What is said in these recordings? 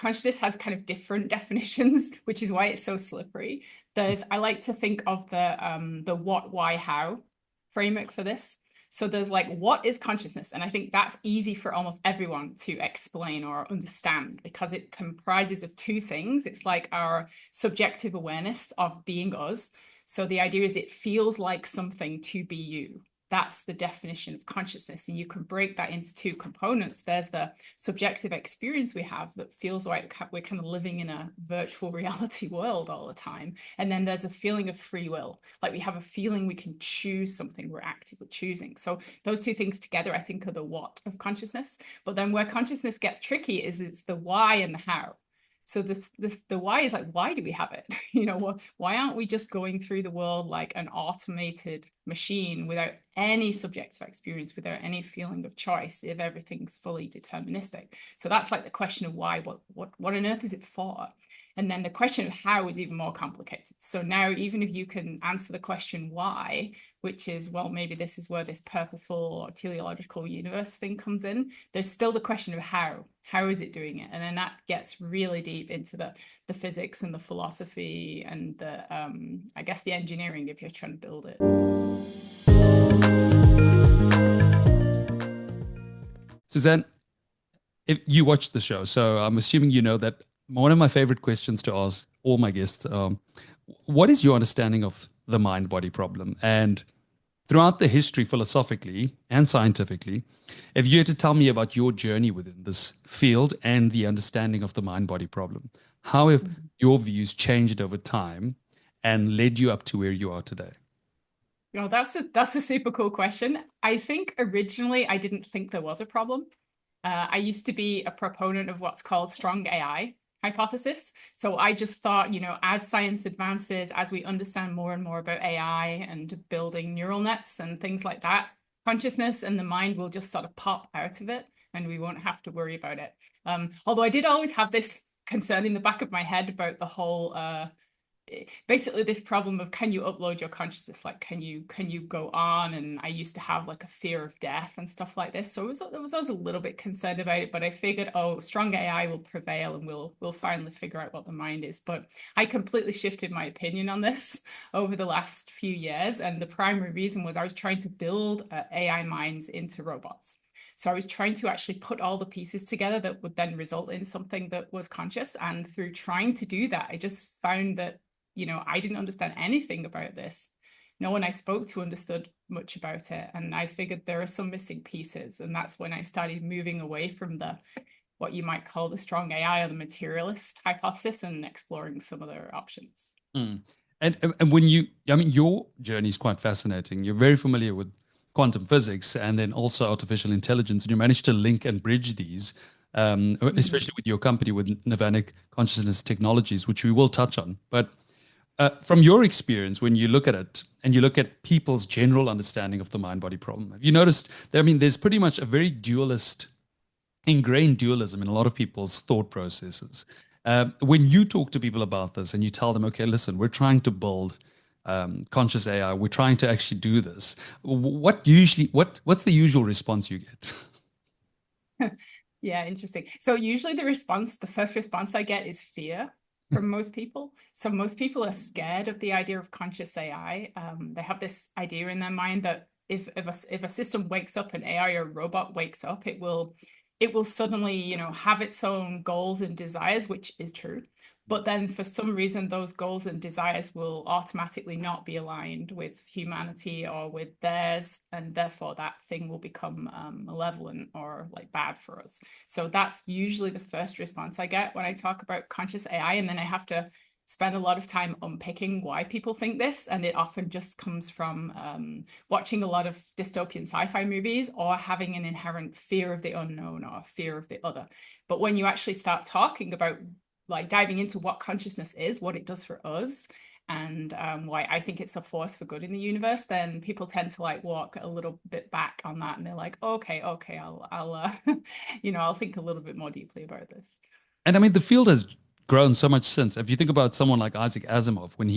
consciousness has kind of different definitions, which is why it's so slippery. I like to think of the what, why, how framework for this. So there's like, what is consciousness? And I think that's easy for almost everyone to explain or understand because it comprises of two things. It's like our subjective awareness of being us. So the idea is it feels like something to be you. That's the definition of consciousness. And you can break that into two components. There's the subjective experience we have that feels like we're kind of living in a virtual reality world all the time. And then there's a feeling of free will. Like we have a feeling we can choose something we're actively choosing. So those two things together, I think, are the what of consciousness. But then where consciousness gets tricky is it's the why and the how. So the why is like, why do we have it? Why aren't we just going through the world like an automated machine without any subjective experience, without any feeling of choice, if everything's fully deterministic? So that's like the question of why, what on earth is it for? And then the question of how is even more complicated. So now, even if you can answer the question why, which is, well, maybe this is where this purposeful or teleological universe thing comes in, there's still the question of how. How is it doing it? And then that gets really deep into the physics and the philosophy and the, I guess, the engineering if you're trying to build it. Suzanne, if you watched the show, so I'm assuming you know that one of my favorite questions to ask all my guests, what is your understanding of the mind-body problem? And throughout the history, philosophically and scientifically, if you had to tell me about your journey within this field and the understanding of the mind-body problem, how have your views changed over time and led you up to where you are today? Oh, that's a super cool question. I think originally I didn't think there was a problem. I used to be a proponent of what's called strong AI hypothesis. So I just thought, as science advances, as we understand more and more about AI and building neural nets and things like that, consciousness and the mind will just sort of pop out of it and we won't have to worry about it. Although I did always have this concern in the back of my head about the whole basically this problem of, can you upload your consciousness? Like, can you go on? And I used to have like a fear of death and stuff like this. So I was always a little bit concerned about it, but I figured, strong AI will prevail and we'll finally figure out what the mind is. But I completely shifted my opinion on this over the last few years. And the primary reason was I was trying to build AI minds into robots. So I was trying to actually put all the pieces together that would then result in something that was conscious. And through trying to do that, I just found that I didn't understand anything about this. No one I spoke to understood much about it. And I figured there are some missing pieces. And that's when I started moving away from what you might call the strong AI or the materialist hypothesis and exploring some other options. Mm. And when your journey is quite fascinating. You're very familiar with quantum physics and then also artificial intelligence. And you managed to link and bridge these, especially with your company, with Nirvanic Consciousness Technologies, which we will touch on. But from your experience, when you look at it and you look at people's general understanding of the mind-body problem, have you noticed that, there's pretty much a very ingrained dualism in a lot of people's thought processes. When you talk to people about this and you tell them, okay, listen, we're trying to build conscious AI, we're trying to actually do this, what's the usual response you get? Yeah, interesting. So usually the first response I get is fear from most people. So most people are scared of the idea of conscious AI. They have this idea in their mind that if a system wakes up, an AI or a robot wakes up, it will suddenly, have its own goals and desires, which is true. But then for some reason, those goals and desires will automatically not be aligned with humanity or with theirs. And therefore that thing will become malevolent or like bad for us. So that's usually the first response I get when I talk about conscious AI. And then I have to spend a lot of time unpicking why people think this. And it often just comes from watching a lot of dystopian sci-fi movies or having an inherent fear of the unknown or fear of the other. But when you actually start talking about like diving into what consciousness is, what it does for us, and why I think it's a force for good in the universe, then people tend to like walk a little bit back on that, and they're like, okay, I'll I'll think a little bit more deeply about this. And the field has grown so much since. If you think about someone like Isaac Asimov, when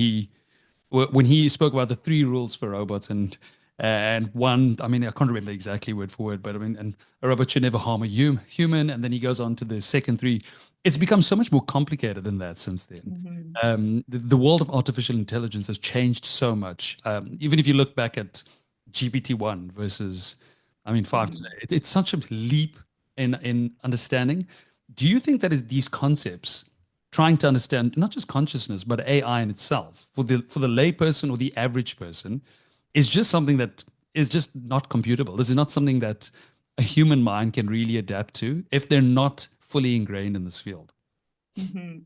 he spoke about the 3 rules for robots, and And one, I mean, I can't remember exactly word for word, but I mean, and a robot should never harm a human. And then he goes on to the second three. It's become so much more complicated than that since then. Hmm. The world of artificial intelligence has changed so much. Even if you look back at GPT-1 versus, I mean, 5 today, Hmm. it's such a leap in understanding. Do you think that these concepts, trying to understand not just consciousness but AI in itself, for the layperson or the average person, is just something that is just not computable? This is not something that a human mind can really adapt to if they're not fully ingrained in this field.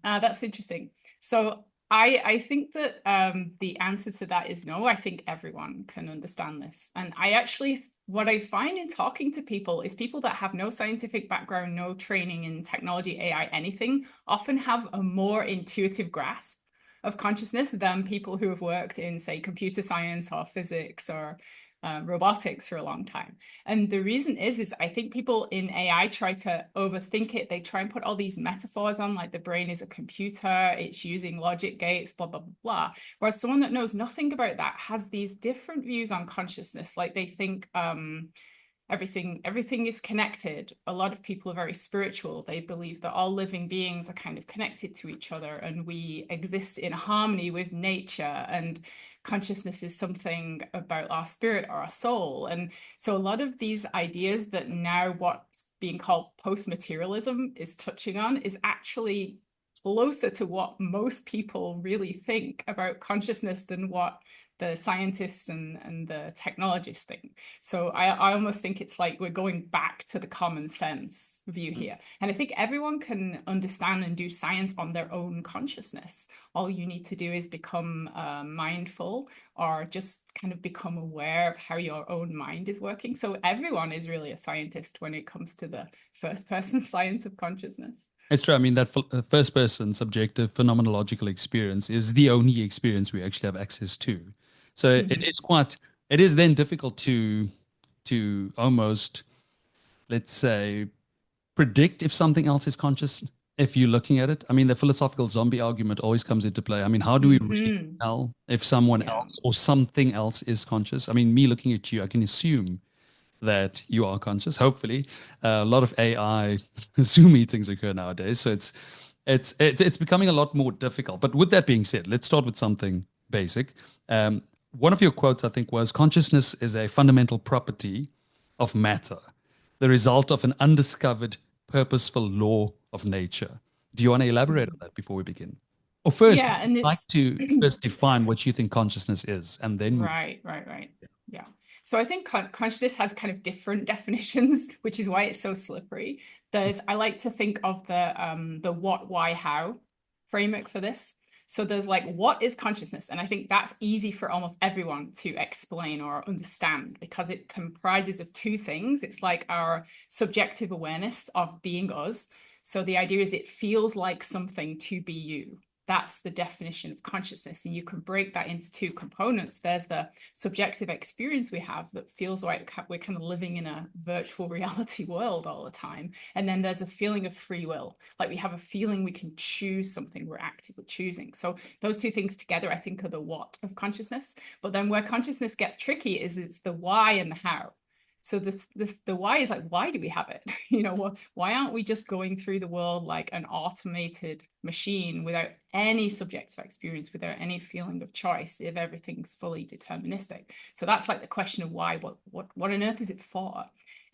That's interesting. So I think that the answer to that is no. I think everyone can understand this. And I actually, what I find in talking to people is people that have no scientific background, no training in technology, AI, anything, often have a more intuitive grasp of consciousness than people who have worked in, say, computer science or physics or robotics for a long time. And the reason is I think people in AI try to overthink it. They try and put all these metaphors on, like the brain is a computer, it's using logic gates, blah, blah, blah, blah. Whereas someone that knows nothing about that has these different views on consciousness. Like they think everything is connected. A lot of people are very spiritual. They believe that all living beings are kind of connected to each other and we exist in harmony with nature, and consciousness is something about our spirit or our soul. And so a lot of these ideas that now what's being called post-materialism is touching on is actually closer to what most people really think about consciousness than what the scientists and the technologists think. So I almost think it's like we're going back to the common sense view here. And I think everyone can understand and do science on their own consciousness. All you need to do is become mindful or just kind of become aware of how your own mind is working. So everyone is really a scientist when it comes to the first person science of consciousness. It's true. I mean, that first person subjective phenomenological experience is the only experience we actually have access to. So it is then difficult to almost, let's say, predict if something else is conscious if you're looking at it. I mean, the philosophical zombie argument always comes into play. I mean, how do we really Mm-hmm. tell if someone Yeah. else or something else is conscious? I mean, me looking at you, I can assume that you are conscious. Hopefully, a lot of AI Zoom meetings occur nowadays, so it's becoming a lot more difficult. But with that being said, let's start with something basic. One of your quotes, I think, was consciousness is a fundamental property of matter, the result of an undiscovered, purposeful law of nature. Do you want to elaborate on that before we begin? Or first, Yeah, would and you like it's to first define what you think consciousness is and then move? right. Yeah. So I think consciousness has kind of different definitions, which is why it's so slippery. I like to think of the what, why, how framework for this. So there's like, what is consciousness? And I think that's easy for almost everyone to explain or understand because it comprises of two things. It's like our subjective awareness of being us. So the idea is it feels like something to be you. That's the definition of consciousness. And you can break that into two components. There's the subjective experience we have that feels like we're kind of living in a virtual reality world all the time. And then there's a feeling of free will, like we have a feeling we can choose something we're actively choosing. So those two things together, I think, are the what of consciousness. But then where consciousness gets tricky is it's the why and the how. So the why is like, why do we have it? Why aren't we just going through the world like an automated machine without any subjective experience, without any feeling of choice, if everything's fully deterministic? So that's like the question of why. What on earth is it for?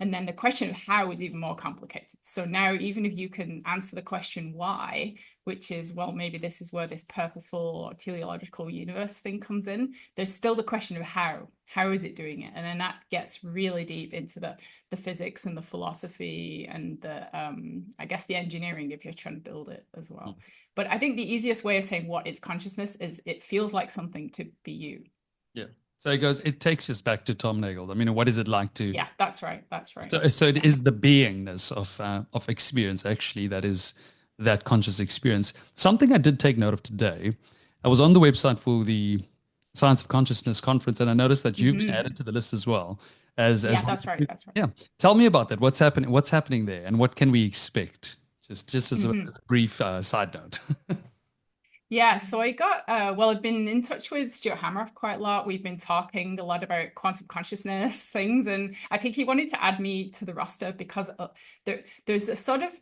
And then the question of how is even more complicated. So now, even if you can answer the question why, which is, well, maybe this is where this purposeful or teleological universe thing comes in, there's still the question of how. How is it doing it? And then that gets really deep into the physics and the philosophy and I guess the engineering if you're trying to build it as well. But I think the easiest way of saying what is consciousness is it feels like something to be you. Yeah. So it takes us back to Tom Nagel. I mean, what is it like to? Yeah, that's right. That's right. So it Yeah. is the beingness of experience actually that is that conscious experience. Something I did take note of today. I was on the website for the Science of Consciousness conference, and I noticed that you've been added to the list as well as Yeah, one. that's right. That's right. Yeah. Tell me about that. What's happening? What's happening there, and what can we expect? Just as a brief side note. Yeah, so I got I've been in touch with Stuart Hameroff quite a lot. We've been talking a lot about quantum consciousness things, and I think he wanted to add me to the roster because there's a sort of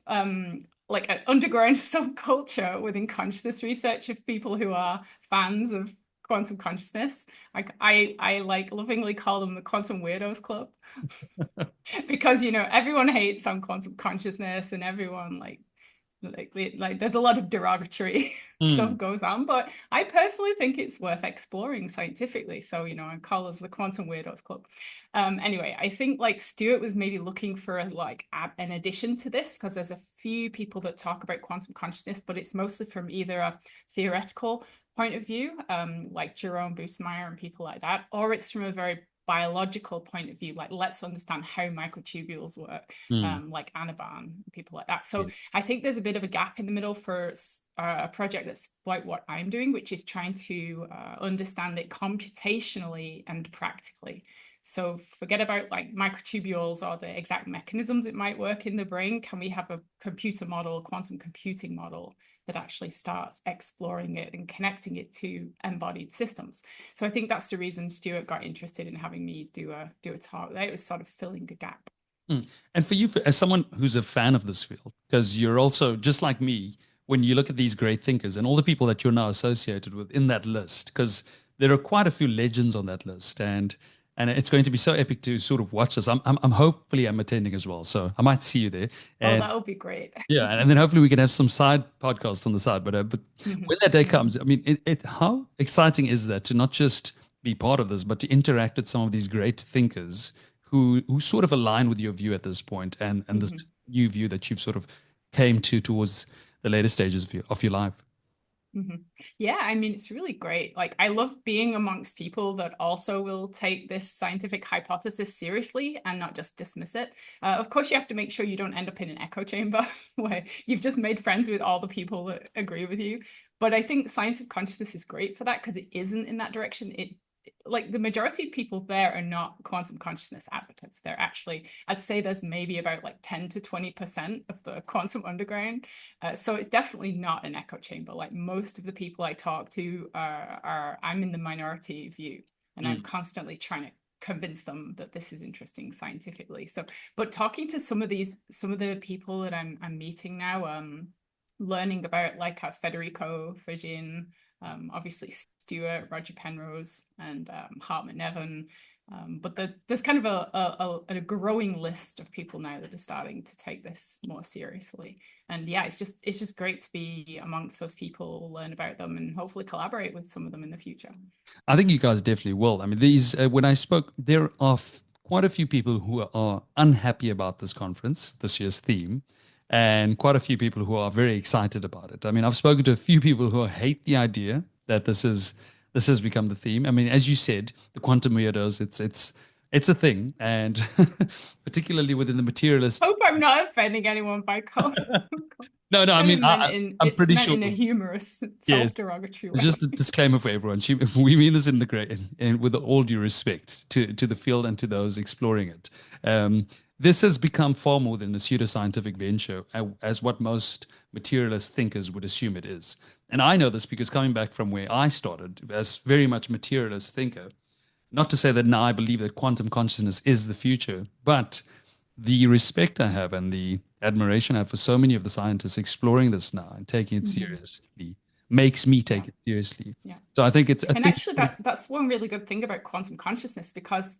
like an underground subculture within consciousness research of people who are fans of quantum consciousness. I like lovingly call them the Quantum Weirdos Club because everyone hates on quantum consciousness and everyone like there's a lot of derogatory stuff goes on, but I personally think it's worth exploring scientifically. So, I call us the Quantum Weirdos Club. Anyway, I think like Stuart was maybe looking for like an addition to this because there's a few people that talk about quantum consciousness, but it's mostly from either a theoretical point of view, like Jerome Busemeyer and people like that, or it's from a very biological point of view, like let's understand how microtubules work, like Anaban, people like that. So I think there's a bit of a gap in the middle for a project that's like what I'm doing, which is trying to understand it computationally and practically. So forget about like microtubules or the exact mechanisms it might work in the brain. Can we have a computer model, quantum computing model that actually starts exploring it and connecting it to embodied systems? So I think that's the reason Stuart got interested in having me do a talk there. It was sort of filling a gap. And for you, as someone who's a fan of this field, because you're also just like me, when you look at these great thinkers and all the people that you're now associated with in that list, because there are quite a few legends on that list, and it's going to be so epic to sort of watch this. I'm hopefully I'm attending as well, so I might see you there. And, that would be great. Yeah, and then hopefully we can have some side podcasts on the side. But when that day comes, I mean, how exciting is that to not just be part of this, but to interact with some of these great thinkers who sort of align with your view at this point, and this new view that you've sort of came towards the later stages of your life. Yeah, I mean, it's really great. Like, I love being amongst people that also will take this scientific hypothesis seriously and not just dismiss it. Of course, you have to make sure you don't end up in an echo chamber where you've just made friends with all the people that agree with you. But I think science of consciousness is great for that because it isn't in that direction. Like the majority of people there are not quantum consciousness advocates. They're actually, I'd say there's maybe about like 10 to 20% of the quantum underground. So it's definitely not an echo chamber. Like most of the people I talk to I'm in the minority view, and I'm constantly trying to convince them that this is interesting scientifically. So, but talking to some of the people that I'm meeting now, learning about like Federico Faggin, obviously Stuart, Roger Penrose, and Hartmut Neven. But there's kind of a growing list of people now that are starting to take this more seriously. And yeah, it's just great to be amongst those people, learn about them, and hopefully collaborate with some of them in the future. I think you guys definitely will. I mean, these when I spoke, there are quite a few people who are unhappy about this conference, this year's theme, and quite a few people who are very excited about it. I mean, I've spoken to a few people who hate the idea that this has become the theme. I mean, as you said, the quantum weirdos, it's a thing, and particularly within the materialist. I hope I'm not offending anyone by calling. No, I mean, I'm pretty sure in a humorous, self-derogatory way. Just a disclaimer for everyone. We mean this in the great and with all due respect to the field and to those exploring it. This has become far more than a pseudoscientific venture, as what most materialist thinkers would assume it is. And I know this because coming back from where I started as very much materialist thinker, not to say that now I believe that quantum consciousness is the future, but the respect I have and the admiration I have for so many of the scientists exploring this now and taking it seriously makes me take it seriously. Yeah. So I think it's... Actually, that's one really good thing about quantum consciousness, because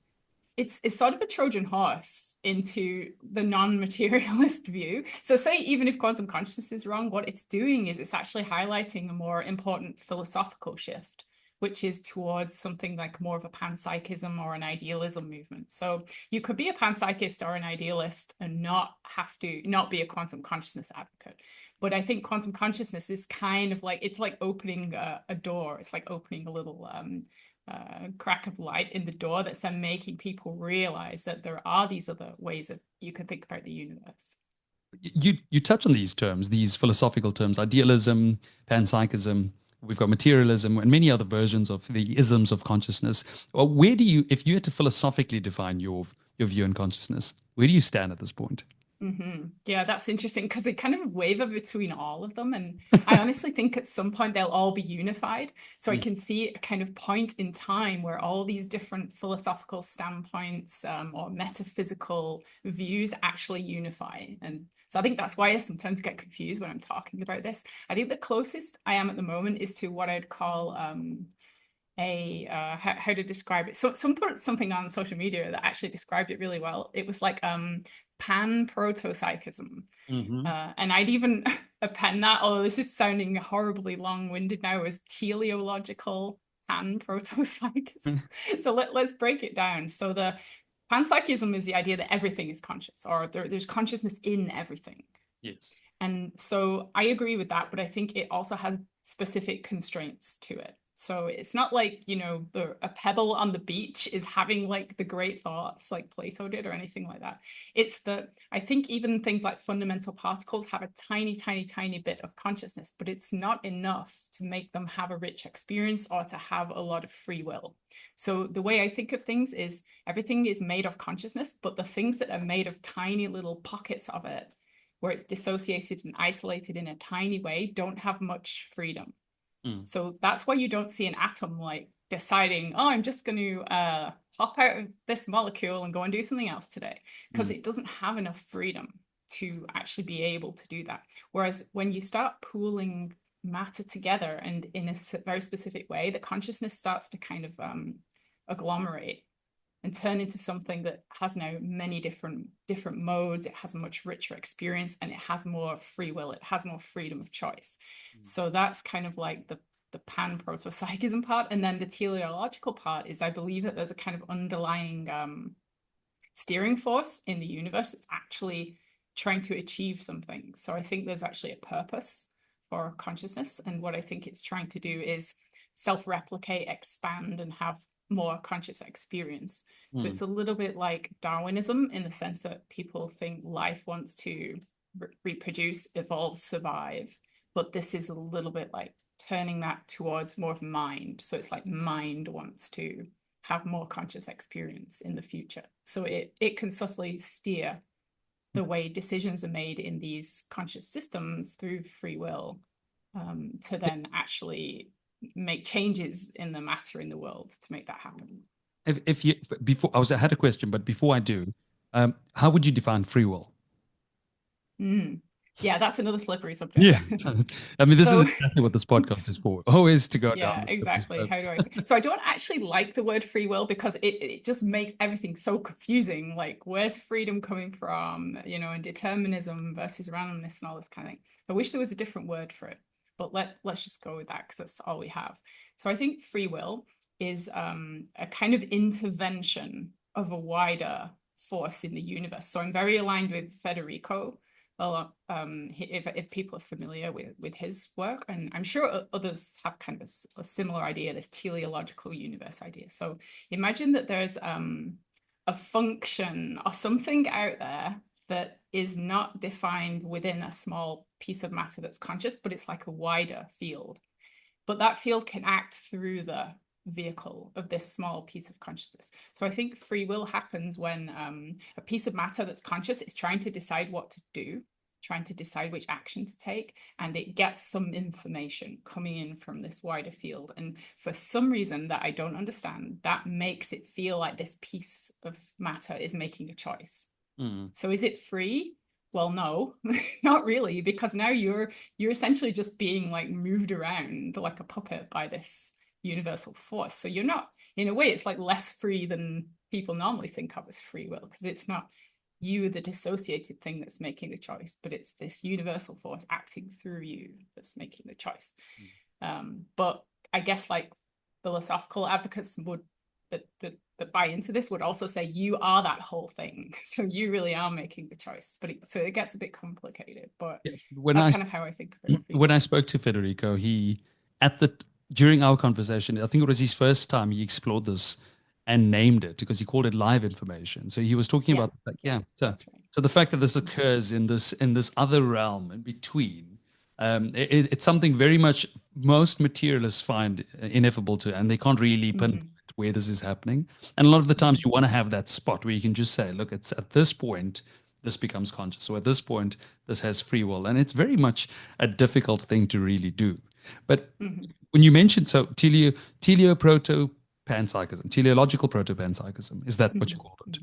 it's sort of a Trojan horse into the non-materialist view. So say even if quantum consciousness is wrong, what it's doing is it's actually highlighting a more important philosophical shift, which is towards something like more of a panpsychism or an idealism movement. So you could be a panpsychist or an idealist and not be a quantum consciousness advocate. But I think quantum consciousness is kind of like, it's like opening a door. It's like opening a little crack of light in the door that's then making people realize that there are these other ways that you can think about the universe. You touch on these terms, these philosophical terms, idealism, panpsychism. We've got materialism and many other versions of the isms of consciousness. Well, where do you, if you had to philosophically define your view on consciousness, where do you stand at this point? Yeah, that's interesting because they kind of waver between all of them. And I honestly think at some point they'll all be unified. So I can see a kind of point in time where all these different philosophical standpoints or metaphysical views actually unify. And so I think that's why I sometimes get confused when I'm talking about this. I think the closest I am at the moment is to what I'd call how to describe it. So someone put something on social media that actually described it really well. It was like Panprotopsychism. And I'd even append that, although this is sounding horribly long-winded now, as teleological panprotopsychism. So let's break it down. So the panpsychism is the idea that everything is conscious, or there's consciousness in everything. Yes. And so I agree with that, but I think it also has specific constraints to it. So it's not like, you know, a pebble on the beach is having like the great thoughts like Plato did or anything like that. It's I think even things like fundamental particles have a tiny, tiny, tiny bit of consciousness, but it's not enough to make them have a rich experience or to have a lot of free will. So the way I think of things is everything is made of consciousness, but the things that are made of tiny little pockets of it, where it's dissociated and isolated in a tiny way, don't have much freedom. So that's why you don't see an atom like deciding, oh, I'm just going to hop out of this molecule and go and do something else today, because it doesn't have enough freedom to actually be able to do that. Whereas when you start pooling matter together and in a very specific way, the consciousness starts to kind of agglomerate and turn into something that has now many different modes. It has a much richer experience, and it has more free will. It has more freedom of choice. So that's kind of like the pan-proto-psychism part. And then the teleological part is, I believe that there's a kind of underlying steering force in the universe that's actually trying to achieve something. So I think there's actually a purpose for consciousness. And what I think it's trying to do is self-replicate, expand, and have more conscious experience. So it's a little bit like Darwinism in the sense that people think life wants to reproduce, evolve, survive. But this is a little bit like turning that towards more of mind. So it's like mind wants to have more conscious experience in the future. So it can subtly steer the way decisions are made in these conscious systems through free will to then actually make changes in the matter in the world to make that happen. I had a question, but before I do, how would you define free will? Yeah, that's another slippery subject. Yeah, I mean, this is exactly what this podcast is for. Always to go down. Yeah, exactly. So I don't actually like the word free will because it just makes everything so confusing. Like, where's freedom coming from? You know, and determinism versus randomness and all this kind of thing. I wish there was a different word for it. But let's just go with that because that's all we have. So I think free will is a kind of intervention of a wider force in the universe. So I'm very aligned with Federico. Well, if people are familiar with his work, and I'm sure others have kind of a similar idea, this teleological universe idea. So imagine that there's a function or something out there that is not defined within a small piece of matter that's conscious, but it's like a wider field. But that field can act through the vehicle of this small piece of consciousness. So I think free will happens when a piece of matter that's conscious is trying to decide what to do, trying to decide which action to take, and it gets some information coming in from this wider field. And for some reason that I don't understand, that makes it feel like this piece of matter is making a choice. So is it free? Well, no, not really, because now you're essentially just being like moved around like a puppet by this universal force. So you're not, in a way, it's like less free than people normally think of as free will, because it's not you, the dissociated thing, that's making the choice, but it's this universal force acting through you that's making the choice. But I guess like philosophical advocates that buy into this would also say you are that whole thing, so you really are making the choice. But so it gets a bit complicated, but that's kind of how I think of it. When I spoke to Federico, during our conversation, I think it was his first time he explored this and named it, because he called it live information. So he was talking about so the fact that this occurs in this other realm in between, it's something very much most materialists find ineffable to, and they can't really pinpoint where this is happening. And a lot of the times you want to have that spot where you can just say, look, it's at this point this becomes conscious. So at this point, this has free will. And it's very much a difficult thing to really do. But when you mentioned, so teleoproto-panpsychism, teleological proto-panpsychism, is that what you called it?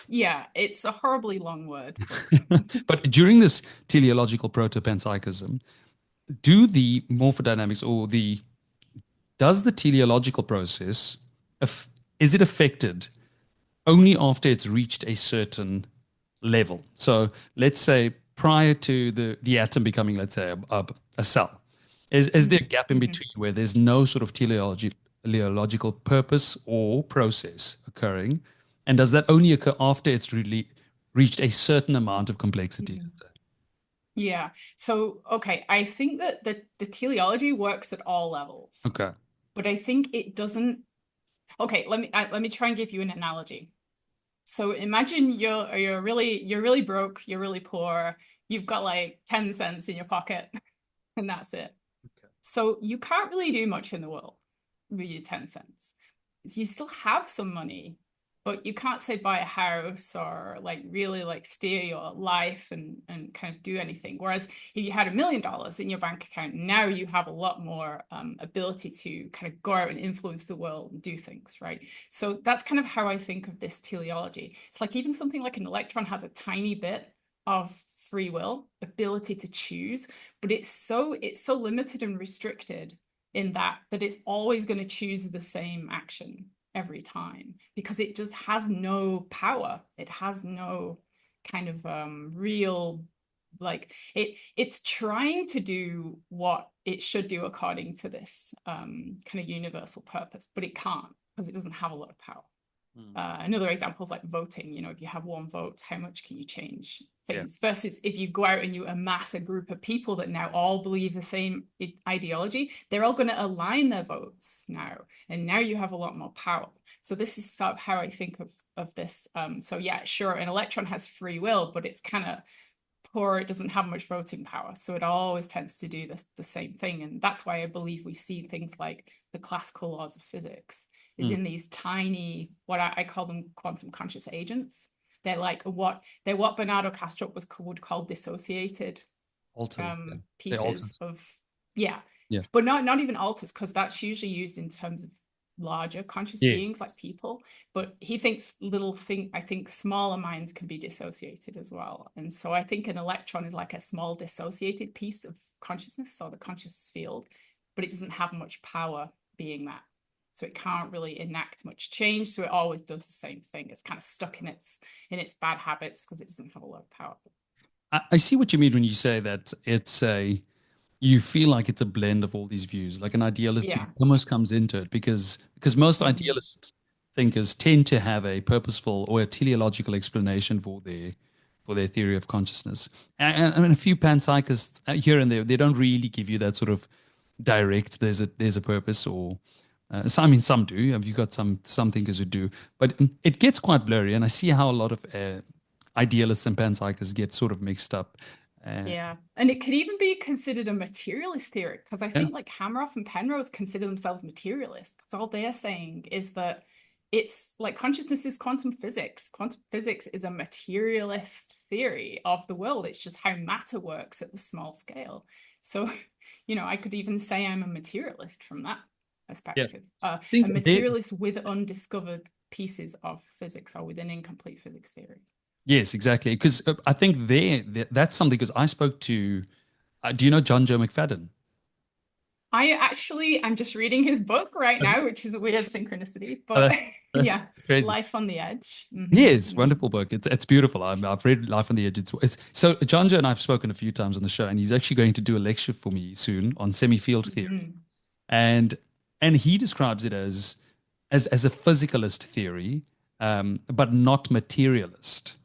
Yeah, it's a horribly long word. But during this teleological proto-panpsychism, do the morphodynamics or does the teleological process, is it affected only after it's reached a certain level? So let's say prior to the atom becoming, let's say, a cell, is there a gap in between where there's no sort of teleological purpose or process occurring? And does that only occur after it's really reached a certain amount of complexity? Yeah. So, okay, I think that the teleology works at all levels. Okay. But I think it doesn't. Okay, let me try and give you an analogy. So imagine you're really broke, you're really poor, you've got like 10 cents in your pocket, and that's it. Okay. So you can't really do much in the world with your 10 cents. You still have some money, but you can't say buy a house or like really like steer your life and kind of do anything. Whereas if you had $1 million in your bank account, now you have a lot more ability to kind of go out and influence the world and do things, right? So that's kind of how I think of this teleology. It's like even something like an electron has a tiny bit of free will, ability to choose, but it's so limited and restricted in that it's always going to choose the same action every time, because it just has no power. It has no kind of real, like it's trying to do what it should do according to this kind of universal purpose, but it can't because it doesn't have a lot of power. Another example is like voting. You know, if you have one vote, how much can you change things? Yeah. Versus if you go out and you amass a group of people that now all believe the same ideology, they're all going to align their votes now, and now you have a lot more power. So this is sort of how I think of this. So yeah, sure, an electron has free will, but it's kind of poor. It doesn't have much voting power, so it always tends to do the same thing, and that's why I believe we see things like the classical laws of physics is in these tiny, what I call them quantum conscious agents. They're like what Bernardo Kastrup would call dissociated pieces of, but not even alters, because that's usually used in terms of larger conscious beings like people. But he thinks I think smaller minds can be dissociated as well. And so I think an electron is like a small dissociated piece of consciousness, or the conscious field, but it doesn't have much power being that. So it can't really enact much change. So it always does the same thing. It's kind of stuck in its bad habits because it doesn't have a lot of power. I see what you mean when you say that you feel like it's a blend of all these views, like an ideality almost comes into it, because most idealist thinkers tend to have a purposeful or a teleological explanation for their theory of consciousness. And I mean, a few panpsychists here and there, they don't really give you that sort of direct, there's a purpose, or some do. You've got some thinkers who do, but it gets quite blurry, and I see how a lot of idealists and panpsychists get sort of mixed up. And it could even be considered a materialist theory, because I think like Hameroff and Penrose consider themselves materialists, because all they're saying is that it's like consciousness is quantum physics. Quantum physics is a materialist theory of the world. It's just how matter works at the small scale. So, you know, I could even say I'm a materialist from that perspective. A materialist with undiscovered pieces of physics, or with an incomplete physics theory. Yes, exactly. Because I think that's something, because I spoke to, do you know John Joe McFadden? I'm just reading his book right now, which is a weird synchronicity, but it's crazy. Life on the Edge. Yes, wonderful book. It's beautiful. I've read Life on the Edge. So John Joe and I've spoken a few times on the show, and he's actually going to do a lecture for me soon on semi-field theory. And he describes it as a physicalist theory, but not materialist.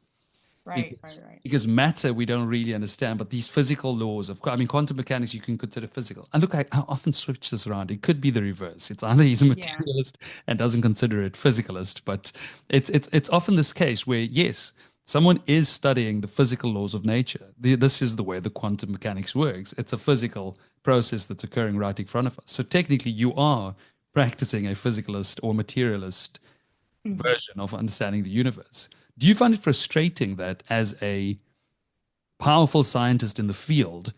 Right. Because matter we don't really understand, but these physical laws of, quantum mechanics you can consider physical. And look, I often switch this around. It could be the reverse. It's either he's a materialist and doesn't consider it physicalist, but it's often this case where, yes, someone is studying the physical laws of nature. This is the way the quantum mechanics works. It's a physical process that's occurring right in front of us. So technically you are practicing a physicalist or materialist version of understanding the universe. Do you find it frustrating that as a powerful scientist in the field,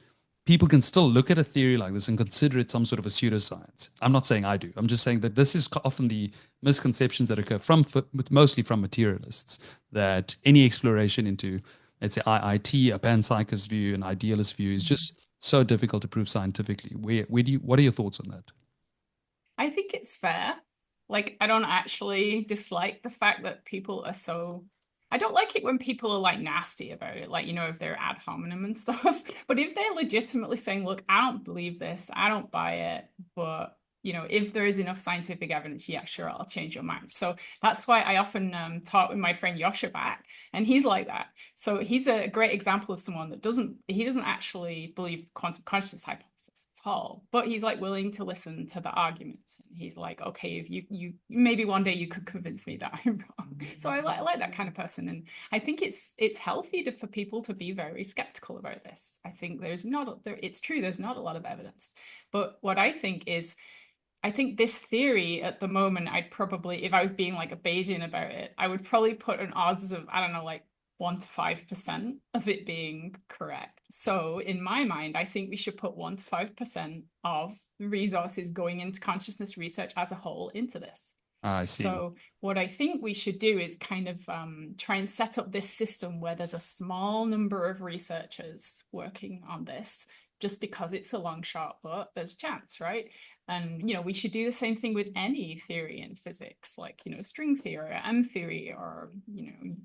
people can still look at a theory like this and consider it some sort of a pseudoscience. I'm not saying I do. I'm just saying that this is often the misconceptions that occur mostly from materialists, that any exploration into, let's say, IIT, a panpsychist view, an idealist view is just so difficult to prove scientifically. What are your thoughts on that? I think it's fair. Like, I don't actually dislike the fact that people are so. I don't like it when people are like nasty about it, like, if they're ad hominem and stuff. But if they're legitimately saying, look, I don't believe this, I don't buy it, but if there is enough scientific evidence, yeah, sure, I'll change your mind. So that's why I often talk with my friend Yosha back, and he's like that. So he's a great example of someone that doesn't actually believe the quantum consciousness hypothesis at all, but he's like willing to listen to the arguments. And he's like, okay, if you maybe one day you could convince me that I'm wrong. So I like that kind of person, and I think it's healthy for people to be very skeptical about this. I think it's true, there's not a lot of evidence, but what I think is, I think this theory at the moment, I'd probably, if I was being like a Bayesian about it, I would probably put an odds of, I don't know, like 1 to 5% of it being correct. So in my mind, I think we should put 1 to 5% of the resources going into consciousness research as a whole into this. I see. So what I think we should do is kind of try and set up this system where there's a small number of researchers working on this, just because it's a long shot, but there's a chance, right? And, we should do the same thing with any theory in physics, like, string theory or M theory or,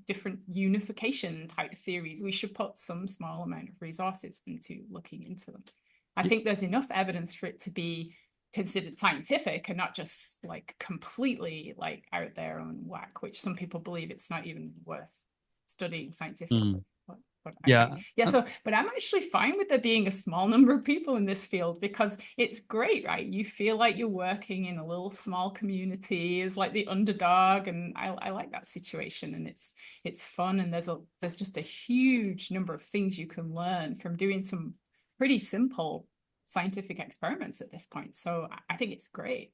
different unification type theories. We should put some small amount of resources into looking into them. I think there's enough evidence for it to be considered scientific and not just like completely like out there on whack, which some people believe it's not even worth studying scientifically. Yeah. But I'm actually fine with there being a small number of people in this field, because it's great, right? You feel like you're working in a little small community as like the underdog, and I like that situation, and it's fun, and there's just a huge number of things you can learn from doing some pretty simple scientific experiments at this point. So I think it's great.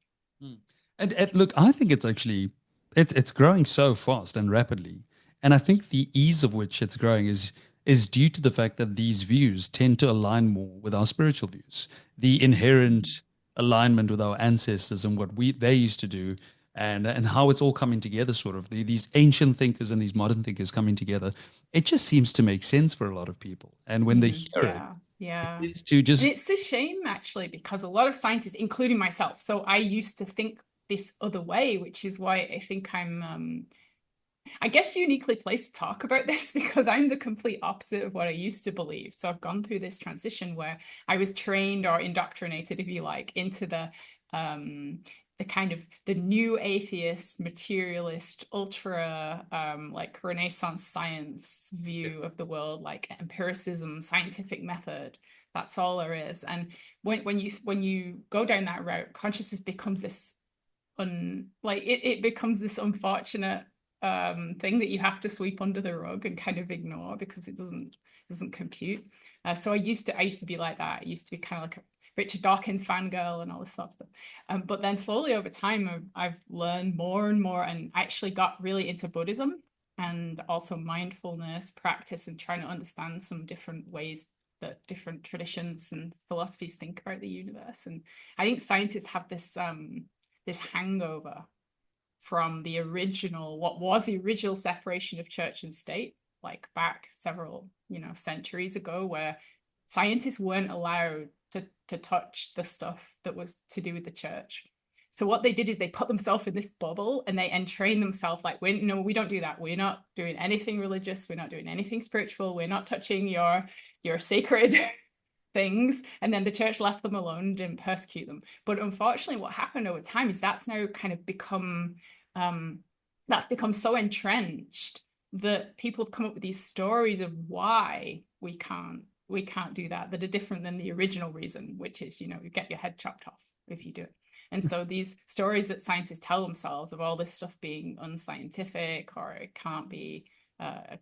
And look, I think it's actually it's growing so fast and rapidly, and I think the ease of which it's growing is due to the fact that these views tend to align more with our spiritual views, the inherent alignment with our ancestors and what they used to do, and how it's all coming together, sort of these ancient thinkers and these modern thinkers coming together. It just seems to make sense for a lot of people, and when they hear it, it's to just. And it's a shame, actually, because a lot of scientists, including myself, so I used to think this other way, which is why I think I'm I guess uniquely placed to talk about this, because I'm the complete opposite of what I used to believe. So I've gone through this transition where I was trained or indoctrinated, if you like, into the kind of the new atheist, materialist, ultra like Renaissance science view of the world, like empiricism, scientific method. That's all there is. And when you go down that route, consciousness becomes this it becomes this unfortunate thing that you have to sweep under the rug and kind of ignore because it doesn't compute. So I used to be like that. I used to be kind of like a Richard Dawkins fangirl and all this sort of stuff. But then slowly over time, I've learned more and more, and actually got really into Buddhism and also mindfulness practice, and trying to understand some different ways that different traditions and philosophies think about the universe. And I think scientists have this hangover from what was the original separation of church and state, like back several centuries ago, where scientists weren't allowed to touch the stuff that was to do with the church. So what they did is they put themselves in this bubble, and they trained themselves like, we don't do that. We're not doing anything religious. We're not doing anything spiritual. We're not touching your sacred things. And then the church left them alone and didn't persecute them. But unfortunately, what happened over time is that's now kind of become so entrenched that people have come up with these stories of why we can't do that are different than the original reason, which is, you get your head chopped off if you do it. And so these stories that scientists tell themselves of all this stuff being unscientific, or it can't be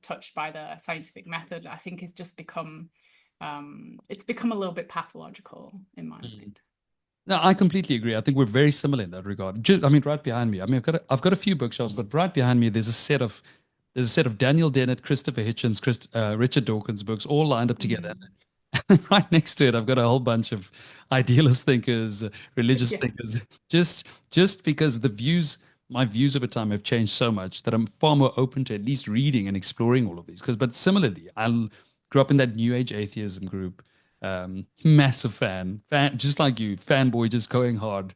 touched by the scientific method, I think has just become it's become a little bit pathological in my mind. No, I completely agree. I think we're very similar in that regard. Right behind me. I've got a few bookshelves, but right behind me, there's a set of there's a set of Daniel Dennett, Christopher Hitchens, Richard Dawkins books all lined up together. Mm. Right next to it, I've got a whole bunch of idealist thinkers, religious Yeah. thinkers, just because my views over time have changed so much that I'm far more open to at least reading and exploring all of these. But similarly, I grew up in that New Age atheism group, massive fan, just like you, fanboy, just going hard,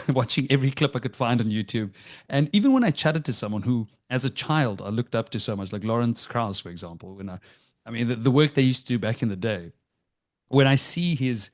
watching every clip I could find on YouTube. And even when I chatted to someone who, as a child, I looked up to so much, like Lawrence Krauss, for example, I mean, the work they used to do back in the day, when I see his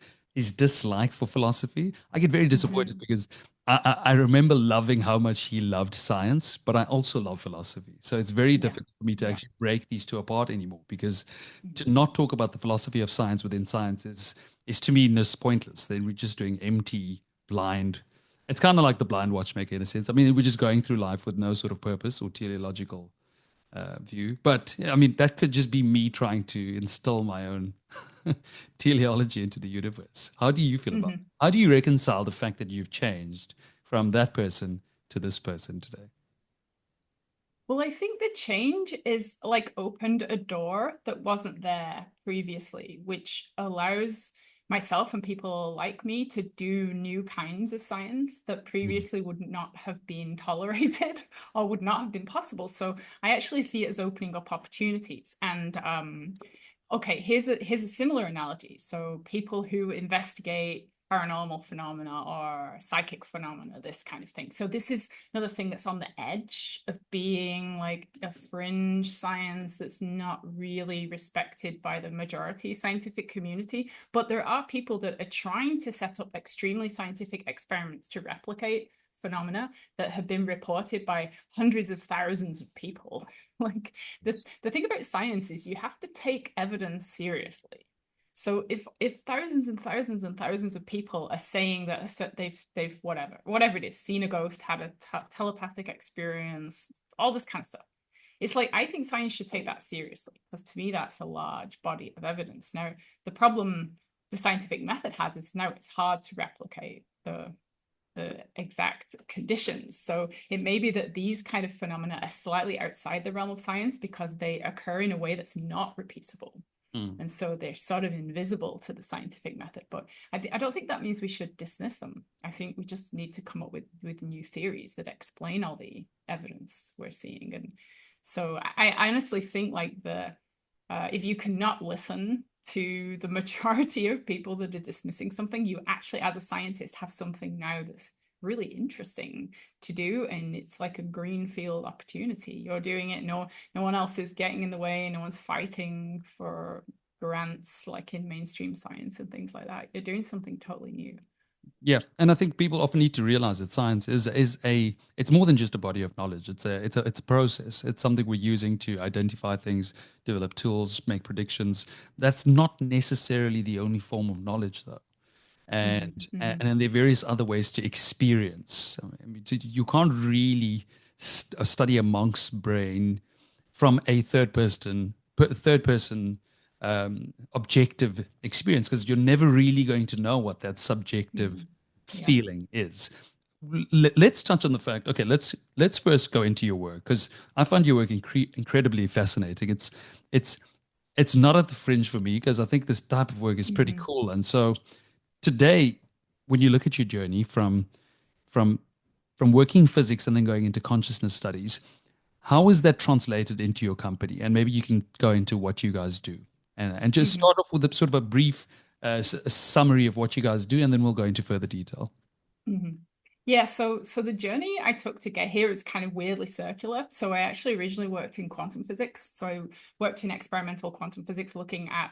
dislike for philosophy, I get very disappointed Mhm. because I remember loving how much he loved science, but I also love philosophy. So it's very Yeah. difficult for me to Yeah. actually break these two apart anymore because to Mhm. not talk about the philosophy of science within science is to me just pointless. Then we're just doing empty, blind. It's kind of like the blind watchmaker in a sense. I mean, we're just going through life with no sort of purpose or teleological view. But yeah, I mean, that could just be me trying to instill my own teleology into the universe. How do you feel about it? Mhm. How do you reconcile the fact that you've changed from that person to this person today? Well, I think the change is like opened a door that wasn't there previously, which allows myself and people like me to do new kinds of science that Mm. previously would not have been tolerated or would not have been possible. So I actually see it as opening up opportunities. And okay, here's a similar analogy. So people who investigate paranormal phenomena or psychic phenomena, this kind of thing. So this is another thing that's on the edge of being like a fringe science that's not really respected by the majority scientific community. But there are people that are trying to set up extremely scientific experiments to replicate phenomena that have been reported by hundreds of thousands of people. Like the thing about science is you have to take evidence seriously. So if thousands and thousands and thousands of people are saying that they've whatever it is, seen a ghost, had a telepathic experience, all this kind of stuff, it's like I think science should take that seriously because to me that's a large body of evidence. Now the problem the scientific method has is now it's hard to replicate the exact conditions. So it may be that these kind of phenomena are slightly outside the realm of science because they occur in a way that's not repeatable. Mm. And so they're sort of invisible to the scientific method. But I don't think that means we should dismiss them. I think we just need to come up with new theories that explain all the evidence we're seeing. And so I honestly think like if you cannot listen to the majority of people that are dismissing something, you actually, as a scientist, have something now that's really interesting to do, and it's like a greenfield opportunity. You're doing it. No one else is getting in the way. No one's fighting for grants like in mainstream science and things like that. You're doing something totally new. Yeah, and I think people often need to realize that science it's more than just a body of knowledge. It's a process. It's something we're using to identify things, develop tools, make predictions. That's not necessarily the only form of knowledge, though. Mm-hmm, And mm-hmm, then there are various other ways to experience. I mean, you can't really study a monk's brain from a third person objective experience because you're never really going to know what that mm-hmm. subjective Yeah. feeling is. Let's touch on the fact. Okay, let's first go into your work because I find your work incredibly fascinating. It's it's not at the fringe for me because I think this type of work is pretty Mm-hmm, cool. And so today, when you look at your journey from from working physics and then going into consciousness studies, how is that translated into your company? And maybe you can go into what you guys do, and just mm-hmm. start off with a sort of a brief summary of what you guys do, and then we'll go into further detail. Mm-hmm. Yeah, so the journey I took to get here is kind of weirdly circular. So I actually originally worked in quantum physics. So I worked in experimental quantum physics, looking at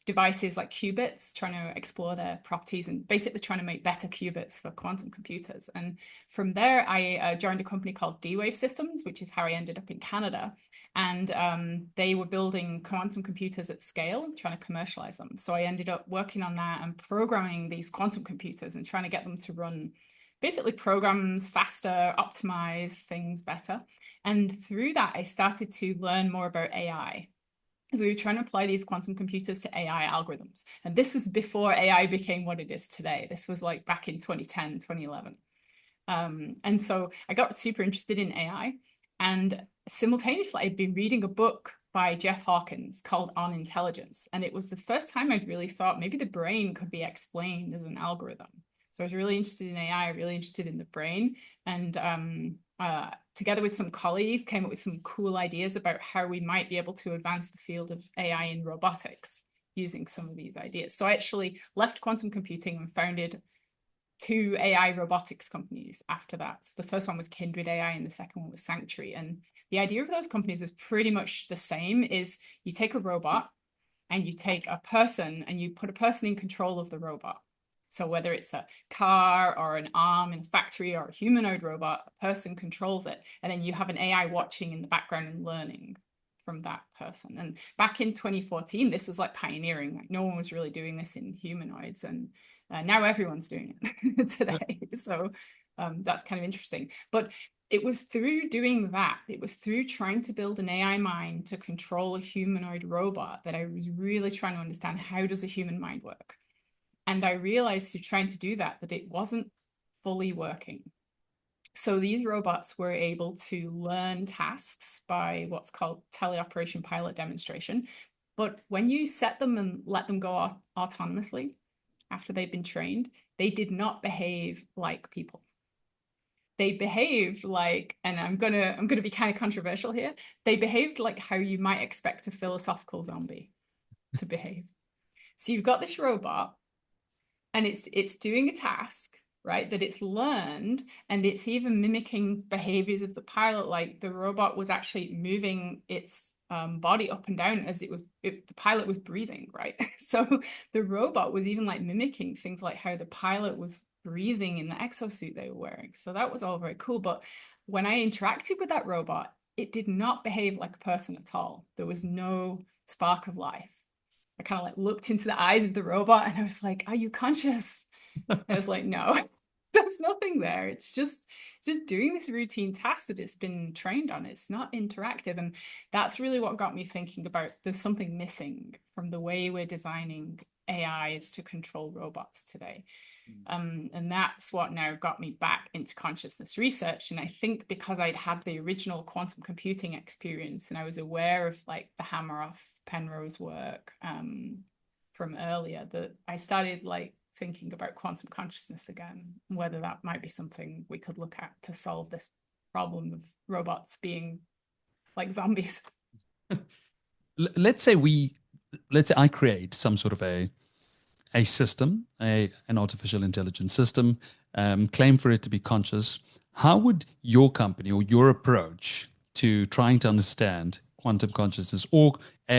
devices like qubits, trying to explore their properties and basically trying to make better qubits for quantum computers. And from there, I joined a company called D-Wave Systems, which is how I ended up in Canada. And they were building quantum computers at scale, trying to commercialize them. So I ended up working on that and programming these quantum computers and trying to get them to run basically programs faster, optimize things better. And through that, I started to learn more about AI. Because we were trying to apply these quantum computers to AI algorithms. And this is before AI became what it is today. This was like back in 2010, 2011. And so I got super interested in AI. And simultaneously, I'd been reading a book by Jeff Hawkins called On Intelligence. And it was the first time I'd really thought maybe the brain could be explained as an algorithm. So I was really interested in AI, really interested in the brain. And together with some colleagues, came up with some cool ideas about how we might be able to advance the field of AI in robotics using some of these ideas. So I actually left quantum computing and founded 2 AI robotics companies after that. So the first one was Kindred AI and the second one was Sanctuary. And the idea of those companies was pretty much the same, is you take a robot and you take a person and you put a person in control of the robot. So whether it's a car or an arm in a factory or a humanoid robot, a person controls it. And then you have an AI watching in the background and learning from that person. And back in 2014, this was like pioneering. Like no one was really doing this in humanoids. And now everyone's doing it today. So that's kind of interesting. But it was through doing that, it was through trying to build an AI mind to control a humanoid robot that I was really trying to understand, how does a human mind work? And I realized through trying to do that it wasn't fully working. So these robots were able to learn tasks by what's called teleoperation pilot demonstration. But when you set them and let them go autonomously after they've been trained, they did not behave like people. They behaved like, and I'm gonna be kind of controversial here, they behaved like how you might expect a philosophical zombie to behave. So you've got this robot and it's doing a task, right, that it's learned, and it's even mimicking behaviors of the pilot. Like the robot was actually moving its body up and down as the pilot was breathing, right? So the robot was even like mimicking things like how the pilot was breathing in the exosuit they were wearing. So that was all very cool. But when I interacted with that robot, it did not behave like a person at all. There was no spark of life. I kind of like looked into the eyes of the robot and I was like, are you conscious? And I was like, no, there's nothing there. It's just doing this routine task that it's been trained on. It's not interactive. And that's really what got me thinking about there's something missing from the way we're designing AIs to control robots today. And that's what now got me back into consciousness research. And I think because I'd had the original quantum computing experience and I was aware of like the Hameroff, Penrose work from earlier, that I started like thinking about quantum consciousness again, whether that might be something we could look at to solve this problem of robots being like zombies. Let's say I create some sort of a system, an artificial intelligence system, claim for it to be conscious. How would your company or your approach to trying to understand quantum consciousness or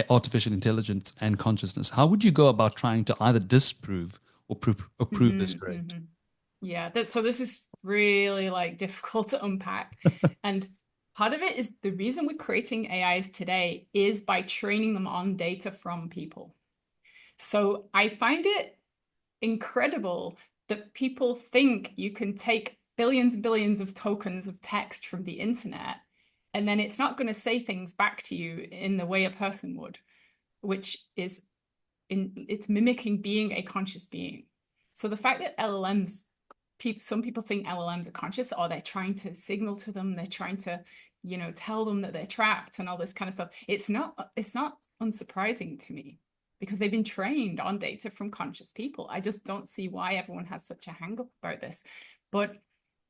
artificial intelligence and consciousness, how would you go about trying to either disprove or prove this correct? Yeah, so this is really like difficult to unpack. And part of it is the reason we're creating AIs today is by training them on data from people. So I find it incredible that people think you can take billions and billions of tokens of text from the internet, and then it's not going to say things back to you in the way a person would, which is it's mimicking being a conscious being. So the fact that LLMs, some people think LLMs are conscious, or they're trying to signal to them, they're trying to, tell them that they're trapped and all this kind of stuff. It's not unsurprising to me, because they've been trained on data from conscious people. I just don't see why everyone has such a hang up about this. But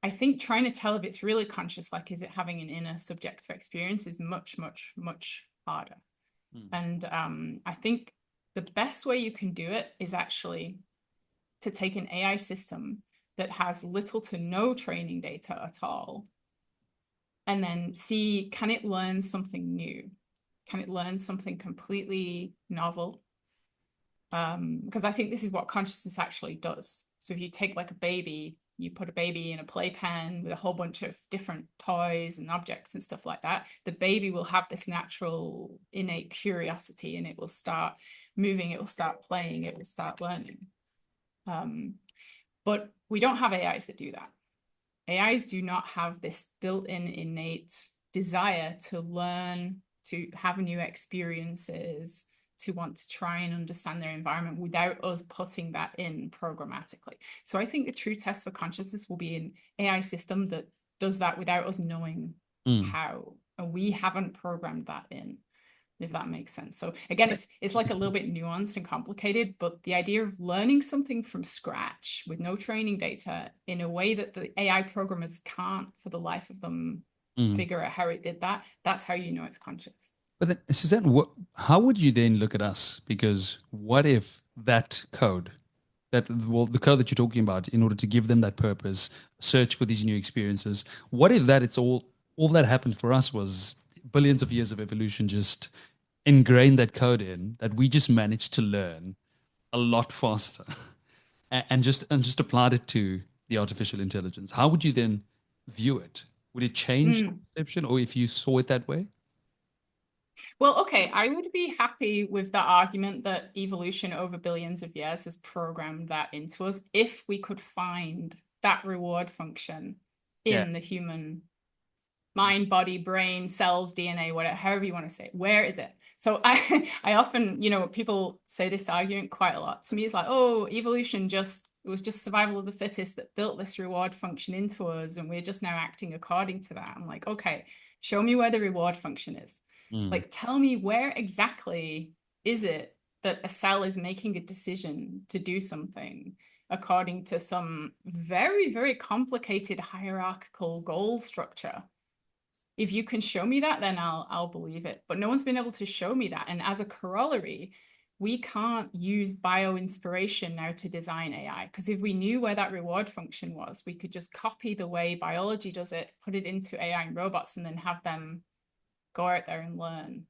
I think trying to tell if it's really conscious, like is it having an inner subjective experience, is much, much, much harder. And I think the best way you can do it is actually to take an AI system that has little to no training data at all, and then see, can it learn something new? Can it learn something completely novel? Because I think this is what consciousness actually does. So if you take like a baby, you put a baby in a playpen with a whole bunch of different toys and objects and stuff like that, the baby will have this natural innate curiosity, and it will start moving, it will start playing, it will start learning. But we don't have AIs that do that. AIs do not have this built-in innate desire to learn, to have new experiences, to want to try and understand their environment without us putting that in programmatically. So I think the true test for consciousness will be an AI system that does that without us knowing how and we haven't programmed that in, if that makes sense. So again, it's like a little bit nuanced and complicated, but the idea of learning something from scratch with no training data in a way that the AI programmers can't for the life of them figure out how it did that, that's how you know it's conscious. But then, Suzanne, how would you then look at us? Because what if that code, the code that you're talking about, in order to give them that purpose, search for these new experiences, what if that it's all that happened for us was billions of years of evolution just ingrained that code in, that we just managed to learn a lot faster and just applied it to the artificial intelligence? How would you then view it? Would it change the perception, or if you saw it that way? Well, okay, I would be happy with the argument that evolution over billions of years has programmed that into us if we could find that reward function in the human mind, body, brain, cells, DNA, whatever, however you want to say it. Where is it? So I often, people say this argument quite a lot to me. It's like, oh, evolution it was just survival of the fittest that built this reward function into us, and we're just now acting according to that. I'm like, okay, show me where the reward function is. Like, tell me where exactly is it that a cell is making a decision to do something according to some very, very complicated hierarchical goal structure. If you can show me that, then I'll believe it. But no one's been able to show me that. And as a corollary, we can't use bio-inspiration now to design AI, because if we knew where that reward function was, we could just copy the way biology does it, put it into AI and robots, and then have them go out there and learn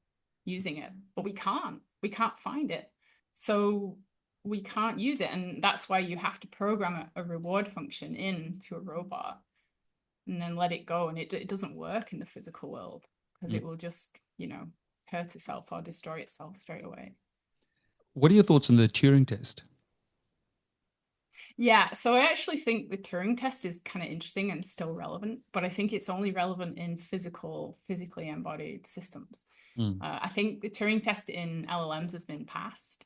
using it. But we can't find it. So we can't use it. And that's why you have to program a reward function into a robot and then let it go. And it doesn't work in the physical world, because it will just, hurt itself or destroy itself straight away. What are your thoughts on the Turing test? Yeah, so I actually think the Turing test is kind of interesting and still relevant, but I think it's only relevant in physically embodied systems. I think the Turing test in LLMs has been passed.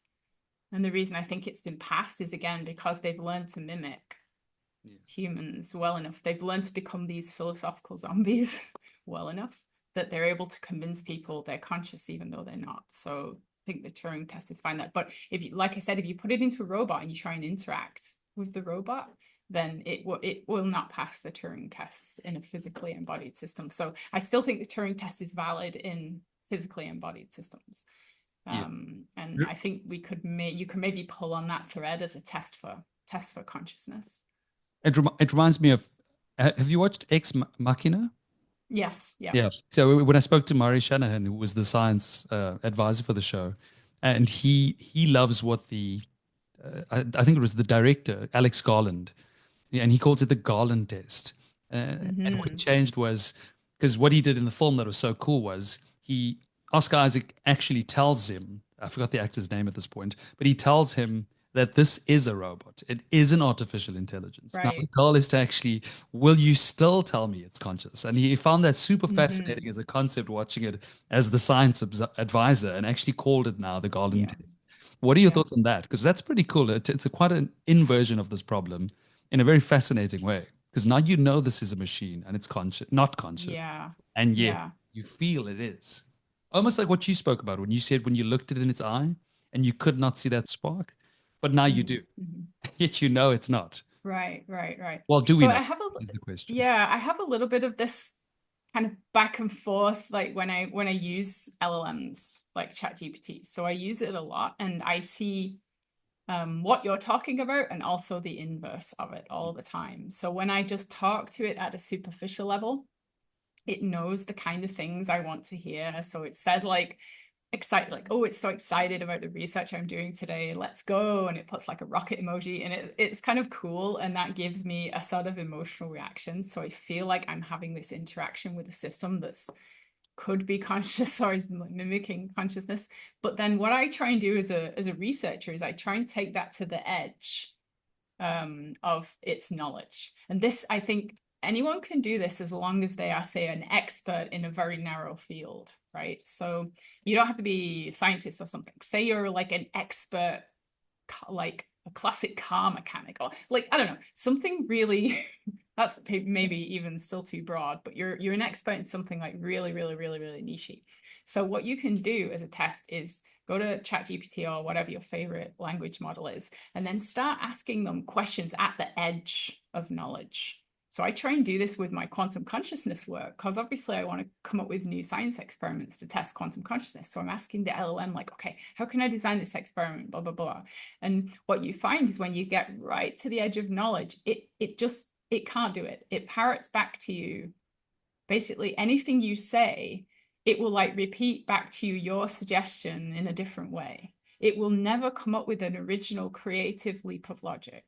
And the reason I think it's been passed is, again, because they've learned to mimic humans well enough. They've learned to become these philosophical zombies well enough that they're able to convince people they're conscious even though they're not. So I think the Turing test is fine that. But if you, like I said, if you put it into a robot and you try and interact with the robot, then it will not pass the Turing test in a physically embodied system. So I still think the Turing test is valid in physically embodied systems. And I think you can maybe pull on that thread as a test for consciousness. It reminds me of, have you watched Ex Machina? Yes. Yeah. So when I spoke to Murray Shanahan, who was the science advisor for the show, and he loves what I think it was the director, Alex Garland, and he calls it the Garland test. And what changed was, because what he did in the film that was so cool was Oscar Isaac actually tells him, I forgot the actor's name at this point, but he tells him that this is a robot. It is an artificial intelligence. Right. Now the goal is to actually, will you still tell me it's conscious? And he found that super fascinating as a concept, watching it as the science advisor, and actually called it now the Garland test. What are your thoughts on that? Because that's pretty cool. It's quite an inversion of this problem in a very fascinating way. Because now you know this is a machine and it's not conscious. Yeah. And yet you feel it is. Almost like what you spoke about when you said when you looked at it in its eye and you could not see that spark. But now you do. Yet you know it's not. Right. Well, do we know? Is the question. Yeah, I have a little bit of this kind of back and forth, like when I use LLMs like ChatGPT. So I use it a lot and I see what you're talking about and also the inverse of it all the time. So when I just talk to it at a superficial level, it knows the kind of things I want to hear. So it says like, oh, it's so excited about the research I'm doing today, let's go, and it puts like a rocket emoji, and it's kind of cool, and that gives me a sort of emotional reaction. So I feel like I'm having this interaction with a system that's could be conscious or is mimicking consciousness. But then what I try and do as a researcher is I try and take that to the edge of its knowledge. And this, I think anyone can do this as long as they are, say, an expert in a very narrow field, right? So you don't have to be a scientist or something. Say you're like an expert, like a classic car mechanic, or like, I don't know, something really That's maybe even still too broad, but you're an expert in something like really, really, really, really niche. So what you can do as a test is go to ChatGPT or whatever your favorite language model is, and then start asking them questions at the edge of knowledge. So I try and do this with my quantum consciousness work, because obviously I want to come up with new science experiments to test quantum consciousness. So I'm asking the LLM, like, okay, how can I design this experiment, blah, blah, blah. And what you find is when you get right to the edge of knowledge, it can't do it. It parrots back to you. Basically, anything you say, it will like repeat back to you your suggestion in a different way. It will never come up with an original creative leap of logic.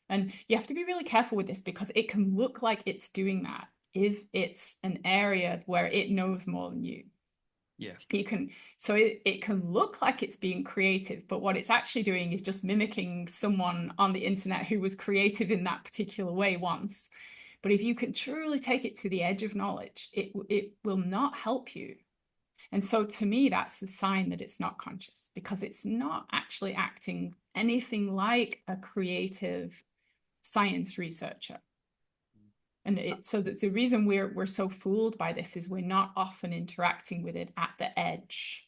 And you have to be really careful with this, because it can look like it's doing that if it's an area where it knows more than you. Yeah. It can look like it's being creative, but what it's actually doing is just mimicking someone on the internet who was creative in that particular way once. But if you can truly take it to the edge of knowledge, it will not help you. And so to me, that's a sign that it's not conscious, because it's not actually acting anything like a creative science researcher. And so that's the reason we're so fooled by this, is we're not often interacting with it at the edge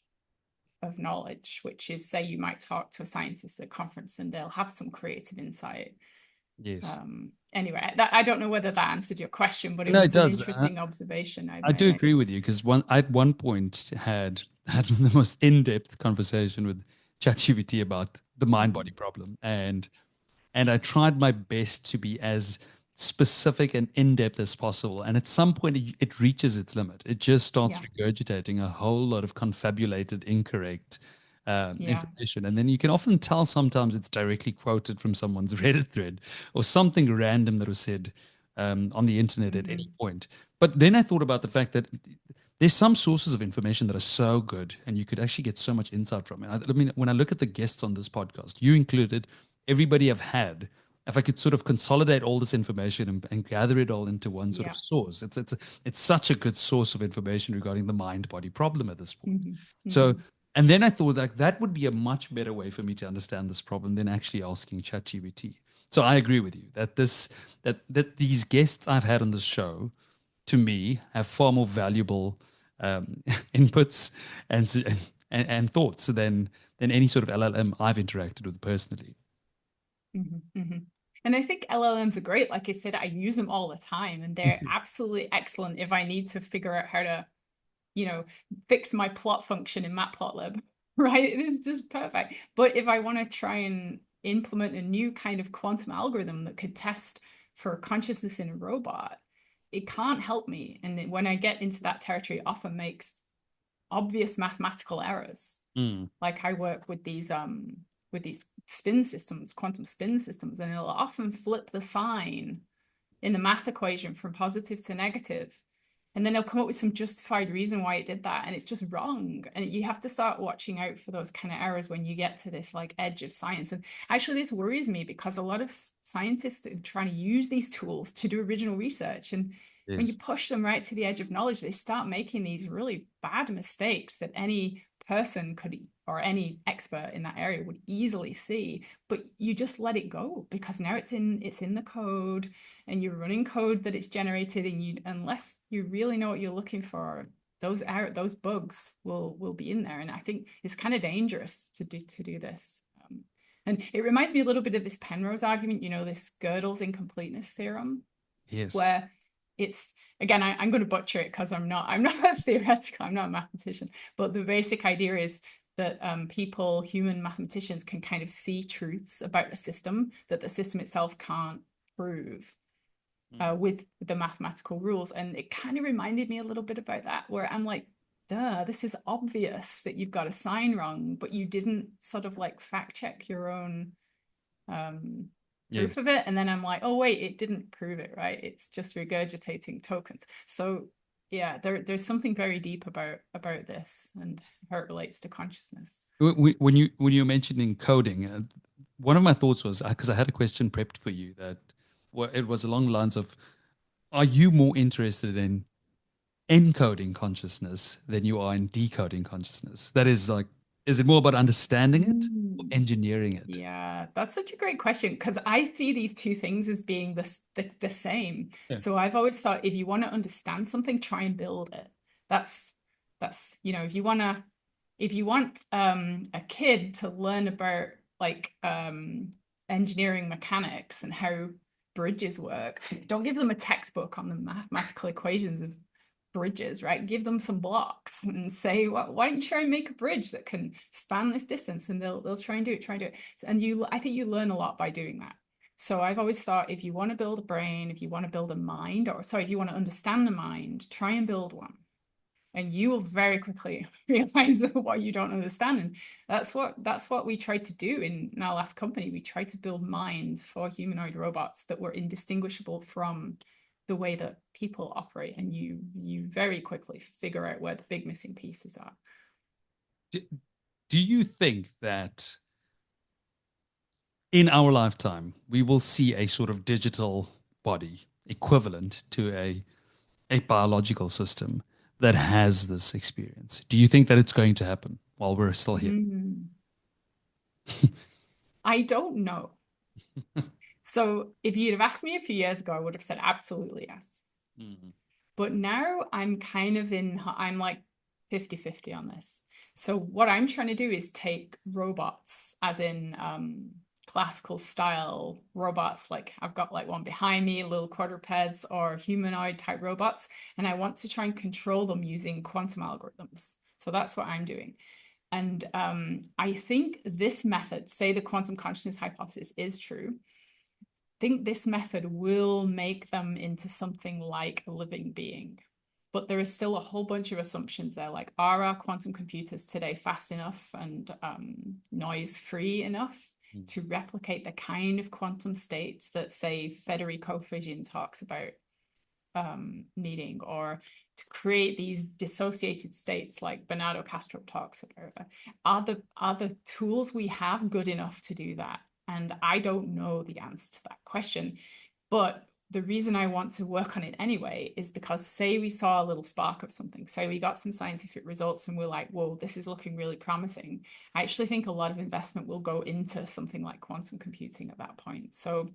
of knowledge, which is, say, you might talk to a scientist at a conference and they'll have some creative insight. Yes. Anyway, I don't know whether that answered your question, but it No, was it an does. interesting observation. I do agree with you, because I at one point had the most in-depth conversation with ChatGPT about the mind-body problem, and I tried my best to be as specific and in-depth as possible. And at some point, it reaches its limit. It just starts regurgitating a whole lot of confabulated, incorrect information. And then you can often tell sometimes it's directly quoted from someone's Reddit thread or something random that was said on the internet at any point. But then I thought about the fact that there's some sources of information that are so good and you could actually get so much insight from it. I mean, when I look at the guests on this podcast, you included, everybody I've had, if I could sort of consolidate all this information and gather it all into one sort of source, it's such a good source of information regarding the mind-body problem at this point. So, and then I thought like that would be a much better way for me to understand this problem than actually asking ChatGPT. So I agree with you that these guests I've had on this show, to me, have far more valuable inputs and thoughts than any sort of LLM I've interacted with personally. And I think LLMs are great. Like I said, I use them all the time, and they're absolutely excellent if I need to figure out how to, fix my plot function in Matplotlib, right? It is just perfect. But if I want to try and implement a new kind of quantum algorithm that could test for consciousness in a robot, it can't help me. And when I get into that territory, it often makes obvious mathematical errors. Like I work with these spin systems, quantum spin systems, and it'll often flip the sign in the math equation from positive to negative. And then they'll come up with some justified reason why it did that, and it's just wrong. And you have to start watching out for those kind of errors when you get to this like edge of science. And actually this worries me, because a lot of scientists are trying to use these tools to do original research. And when you push them right to the edge of knowledge, they start making these really bad mistakes that any person could, or any expert in that area would easily see, but you just let it go, because now it's in the code, and you're running code that it's generated, and unless you really know what you're looking for, those bugs will be in there. And I think it's kind of dangerous to do this. And it reminds me a little bit of this Penrose argument, this Gödel's incompleteness theorem. Yes. Where it's, again, I'm going to butcher it because I'm not a theoretical, I'm not a mathematician, but the basic idea is that human mathematicians can kind of see truths about a system that the system itself can't prove with the mathematical rules. And it kind of reminded me a little bit about that, where I'm like, duh, this is obvious that you've got a sign wrong, but you didn't sort of like fact check your own proof of it. And then I'm like, oh wait, it didn't prove it, right? It's just regurgitating tokens. So yeah, there's something very deep about this and how it relates to consciousness. When you mentioned encoding, one of my thoughts was, because I had a question prepped for you that it was along the lines of, are you more interested in encoding consciousness than you are in decoding consciousness? That is like Is it more about understanding it or engineering it? Yeah, that's such a great question because I see these two things as being the same. Yeah. So I've always thought if you want to understand something, try and build it. That's if you want a kid to learn about like engineering mechanics and how bridges work, don't give them a textbook on the mathematical equations of bridges, right? Give them some blocks and say, well, why don't you try and make a bridge that can span this distance? And they'll try and do it. And I think you learn a lot by doing that. So I've always thought if you want to build a brain, if you want to build a mind, or sorry, if you want to understand the mind, try and build one. And you will very quickly realize what you don't understand. And that's what we tried to do in our last company. We tried to build minds for humanoid robots that were indistinguishable from the way that people operate, and you very quickly figure out where the big missing pieces are. Do you think that in our lifetime we will see a sort of digital body equivalent to a biological system that has this experience? Do you think that it's going to happen while we're still here? I don't know. So if you'd have asked me a few years ago, I would have said absolutely yes. But now I'm like 50-50 on this. So what I'm trying to do is take robots, as in classical style robots, like I've got like one behind me, little quadrupeds or humanoid type robots, and I want to try and control them using quantum algorithms. So that's what I'm doing. And I think this method, say the quantum consciousness hypothesis is true, I think this method will make them into something like a living being. But there is still a whole bunch of assumptions there, like are our quantum computers today fast enough and noise-free enough to replicate the kind of quantum states that, say, Federico Frijin talks about needing, or to create these dissociated states like Bernardo Kastrup talks about? Are the tools we have good enough to do that? And I don't know the answer to that question. But the reason I want to work on it anyway is because, say we saw a little spark of something, say we got some scientific results and we're like, whoa, this is looking really promising. I actually think a lot of investment will go into something like quantum computing at that point. So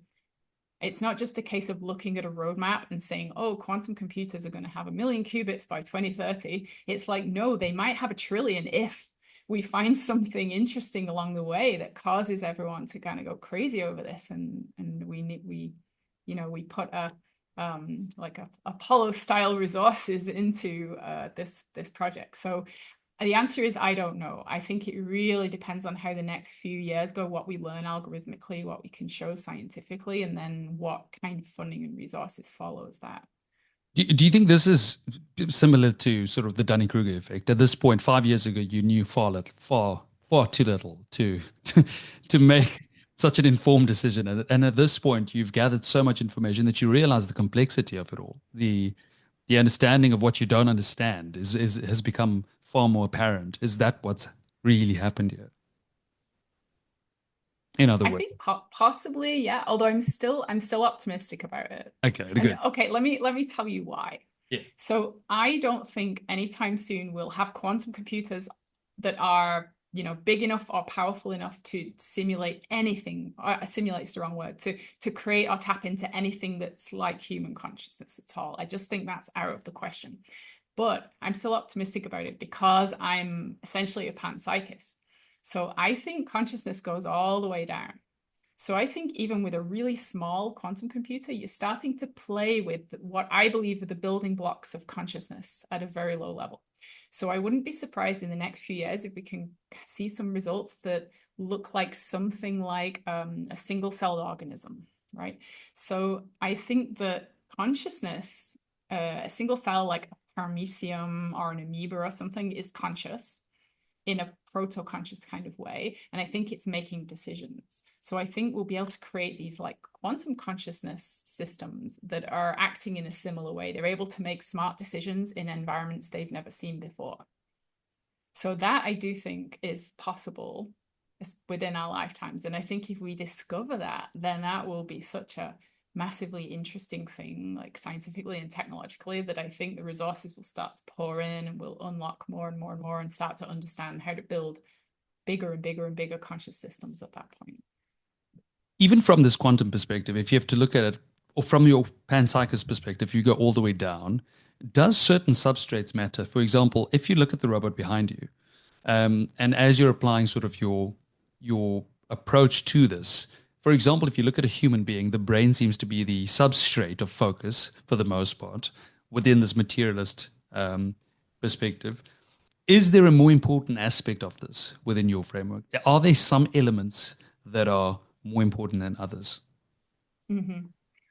it's not just a case of looking at a roadmap and saying, oh, quantum computers are going to have 1 million qubits by 2030. It's like, no, they might have 1 trillion if we find something interesting along the way that causes everyone to kind of go crazy over this. And we put like Apollo style resources into this project. So the answer is I don't know. I think it really depends on how the next few years go, what we learn algorithmically, what we can show scientifically, and then what kind of funding and resources follows that. Do you think this is similar to sort of the Dunning-Kruger effect? At this point, 5 years ago, you knew far too little to make such an informed decision. And at this point, you've gathered so much information that you realize the complexity of it all. The understanding of what you don't understand has become far more apparent. Is that what's really happened here? In other words, I think possibly, yeah. Although I'm still optimistic about it. Okay, good. Okay, let me tell you why. Yeah. So I don't think anytime soon we'll have quantum computers that are, big enough or powerful enough to simulate anything. Simulate's the wrong word. To create or tap into anything that's like human consciousness at all. I just think that's out of the question. But I'm still optimistic about it because I'm essentially a panpsychist. So I think consciousness goes all the way down. So I think even with a really small quantum computer, you're starting to play with what I believe are the building blocks of consciousness at a very low level. So I wouldn't be surprised in the next few years if we can see some results that look like something like a single celled organism, right? So I think that consciousness, a single cell like a paramecium or an amoeba or something, is conscious in a proto-conscious kind of way. And I think it's making decisions. So I think we'll be able to create these like quantum consciousness systems that are acting in a similar way. They're able to make smart decisions in environments they've never seen before. So that I do think is possible within our lifetimes. And I think if we discover that, then that will be such a massively interesting thing, like scientifically and technologically, that I think the resources will start to pour in and we'll unlock more and more and more and start to understand how to build bigger and bigger and bigger conscious systems at that point. Even from this quantum perspective, if you have to look at it, or from your panpsychist perspective, you go all the way down, does certain substrates matter? For example, if you look at the robot behind you, and as you're applying sort of your approach to this, for example, if you look at a human being, the brain seems to be the substrate of focus for the most part within this materialist perspective. Is there a more important aspect of this within your framework? Are there some elements that are more important than others? Mm-hmm.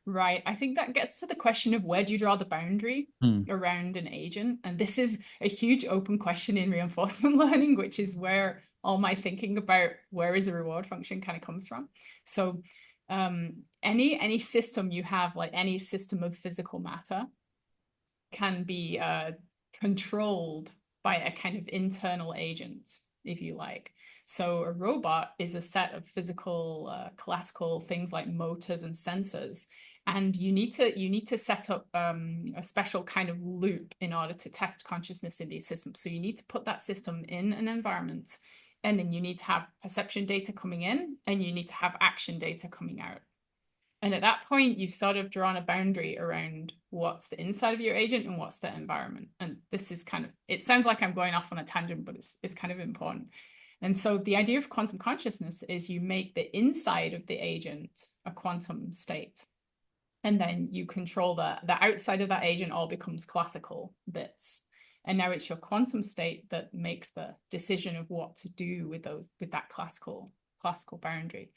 Right. I think that gets to the question of where do you draw the boundary around an agent? And this is a huge open question in reinforcement learning, which is where all my thinking about where is a reward function kind of comes from. So any system you have, like any system of physical matter, can be controlled by a kind of internal agent, if you like. So a robot is a set of physical, classical things like motors and sensors, and you need to set up a special kind of loop in order to test consciousness in these systems. So you need to put that system in an environment, and then you need to have perception data coming in, and you need to have action data coming out. And at that point, you've sort of drawn a boundary around what's the inside of your agent and what's the environment. And this is kind of, it sounds like I'm going off on a tangent, but it's kind of important. And so the idea of quantum consciousness is you make the inside of the agent a quantum state. And then you control the outside of that agent all becomes classical bits. And now it's your quantum state that makes the decision of what to do with that classical boundary.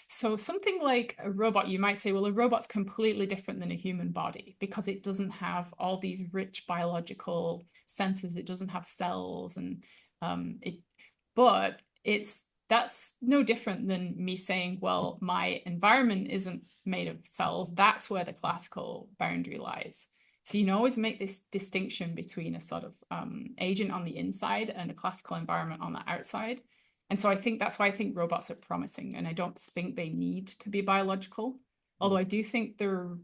So something like a robot, you might say, well, a robot's completely different than a human body because it doesn't have all these rich biological senses. It doesn't have cells, and that's no different than me saying, well, my environment isn't made of cells. That's where the classical boundary lies. So you can always make this distinction between a sort of agent on the inside and a classical environment on the outside. And so I think that's why I think robots are promising, and I don't think they need to be biological. Although I do think there are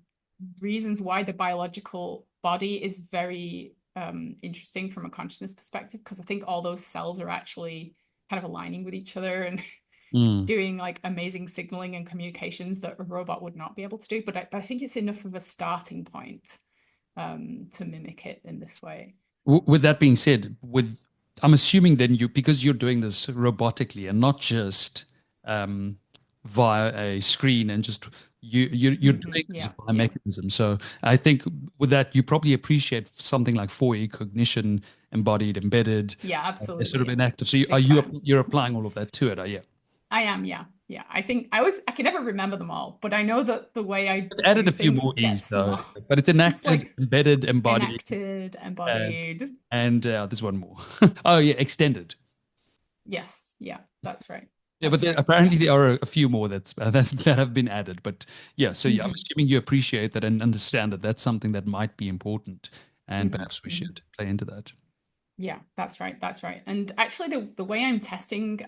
reasons why the biological body is very interesting from a consciousness perspective, because I think all those cells are actually kind of aligning with each other and doing like amazing signaling and communications that a robot would not be able to do. But I think it's enough of a starting point to mimic it in this way. With that being said, I'm assuming then because you're doing this robotically and not just via a screen and just you're doing this via mechanism. So I think with that, you probably appreciate something like 4E cognition, embodied, embedded. Yeah, absolutely. Sort of inactive. So you're applying all of that to it, yeah? I am, yeah. I think I can never remember them all, but I know that the way I added a few more E's though, but it's enacted, like embedded, embodied, embodied, and there's one more. Oh yeah, extended. Yes, yeah, that's right. Yeah, but apparently there are a few more that have been added. But yeah, so I'm assuming you appreciate that and understand that that's something that might be important, and perhaps we should play into that. Yeah, that's right. That's right. And actually, the way I'm testing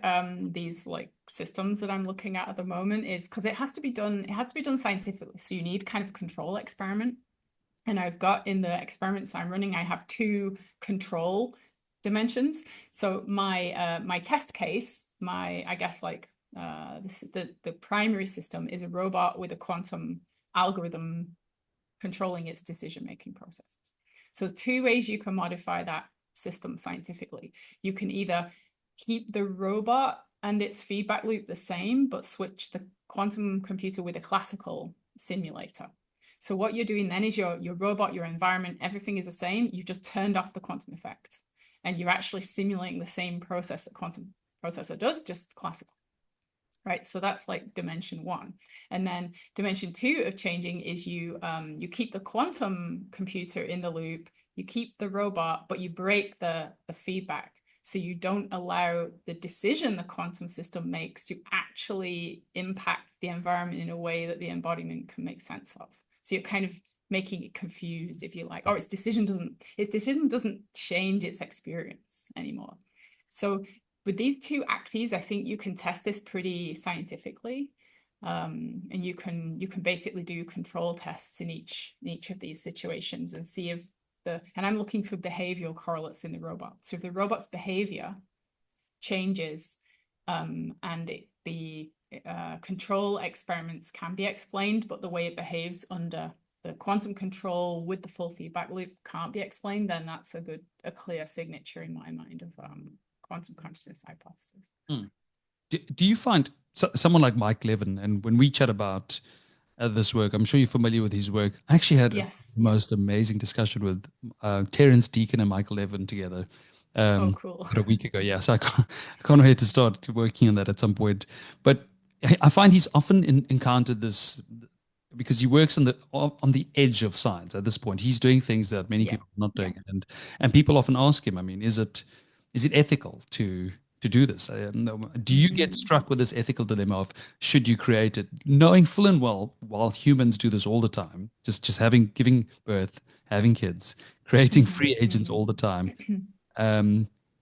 these like systems that I'm looking at the moment is because it has to be done scientifically. So you need kind of control experiment. And I've got in the experiments I'm running, I have 2 control dimensions. So my test case, I guess like the primary system is a robot with a quantum algorithm controlling its decision-making processes. So 2 ways you can modify that system scientifically. You can either keep the robot and its feedback loop the same, but switch the quantum computer with a classical simulator. So what you're doing then is your robot, your environment, everything is the same. You've just turned off the quantum effects, and you're actually simulating the same process that quantum processor does, just classical. Right, so that's like dimension 1. And then dimension 2 of changing is you keep the quantum computer in the loop, you keep the robot, but you break the feedback. So you don't allow the decision the quantum system makes to actually impact the environment in a way that the embodiment can make sense of. So you're kind of making it confused, if you like, or its decision doesn't change its experience anymore. So with these 2 axes, I think you can test this pretty scientifically, and you can basically do control tests in each of these situations and see if and I'm looking for behavioral correlates in the robot. So if the robot's behavior changes, and the control experiments can be explained, but the way it behaves under the quantum control with the full feedback loop can't be explained, then that's a clear signature in my mind of quantum consciousness hypothesis. Do you find someone like Mike Levin, and when we chat about this work, I'm sure you're familiar with his work. I actually had the most amazing discussion with Terence Deacon and Michael Levin together cool. about a week ago. Yeah, so I can't wait to start working on that at some point. But I find he's often encountered this, because he works on the edge of science at this point. He's doing things that many people are not doing. And people often ask him, I mean, is it ethical to do this? Do you get struck with this ethical dilemma of, should you create it, knowing full and well, while humans do this all the time, just giving birth, having kids, creating free agents all the time?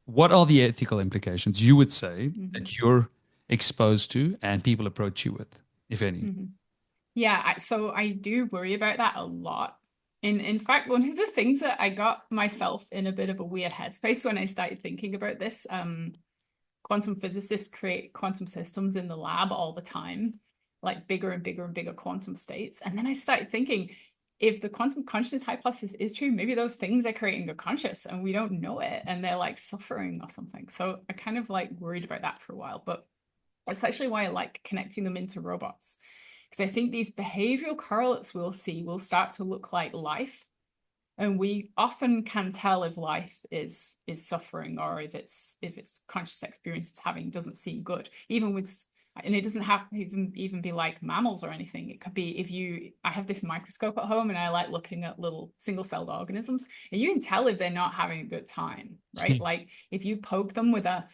What are the ethical implications, you would say, that you're exposed to and people approach you with, if any? Yeah, so I do worry about that a lot. In fact, one of the things that I got myself in a bit of a weird headspace when I started thinking about this, quantum physicists create quantum systems in the lab all the time, like bigger and bigger and bigger quantum states. And then I started thinking, if the quantum consciousness hypothesis is true, maybe those things are creating a conscious and we don't know it, and they're like suffering or something. So I kind of like worried about that for a while, but that's actually why I like connecting them into robots. Because I think these behavioral correlates we'll see will start to look like life. And we often can tell if life is suffering, or if it's conscious experience it's having doesn't seem good. Even with, and it doesn't have to even be like mammals or anything. It could be I have this microscope at home and I like looking at little single-celled organisms, and you can tell if they're not having a good time, right? Like if you poke them with a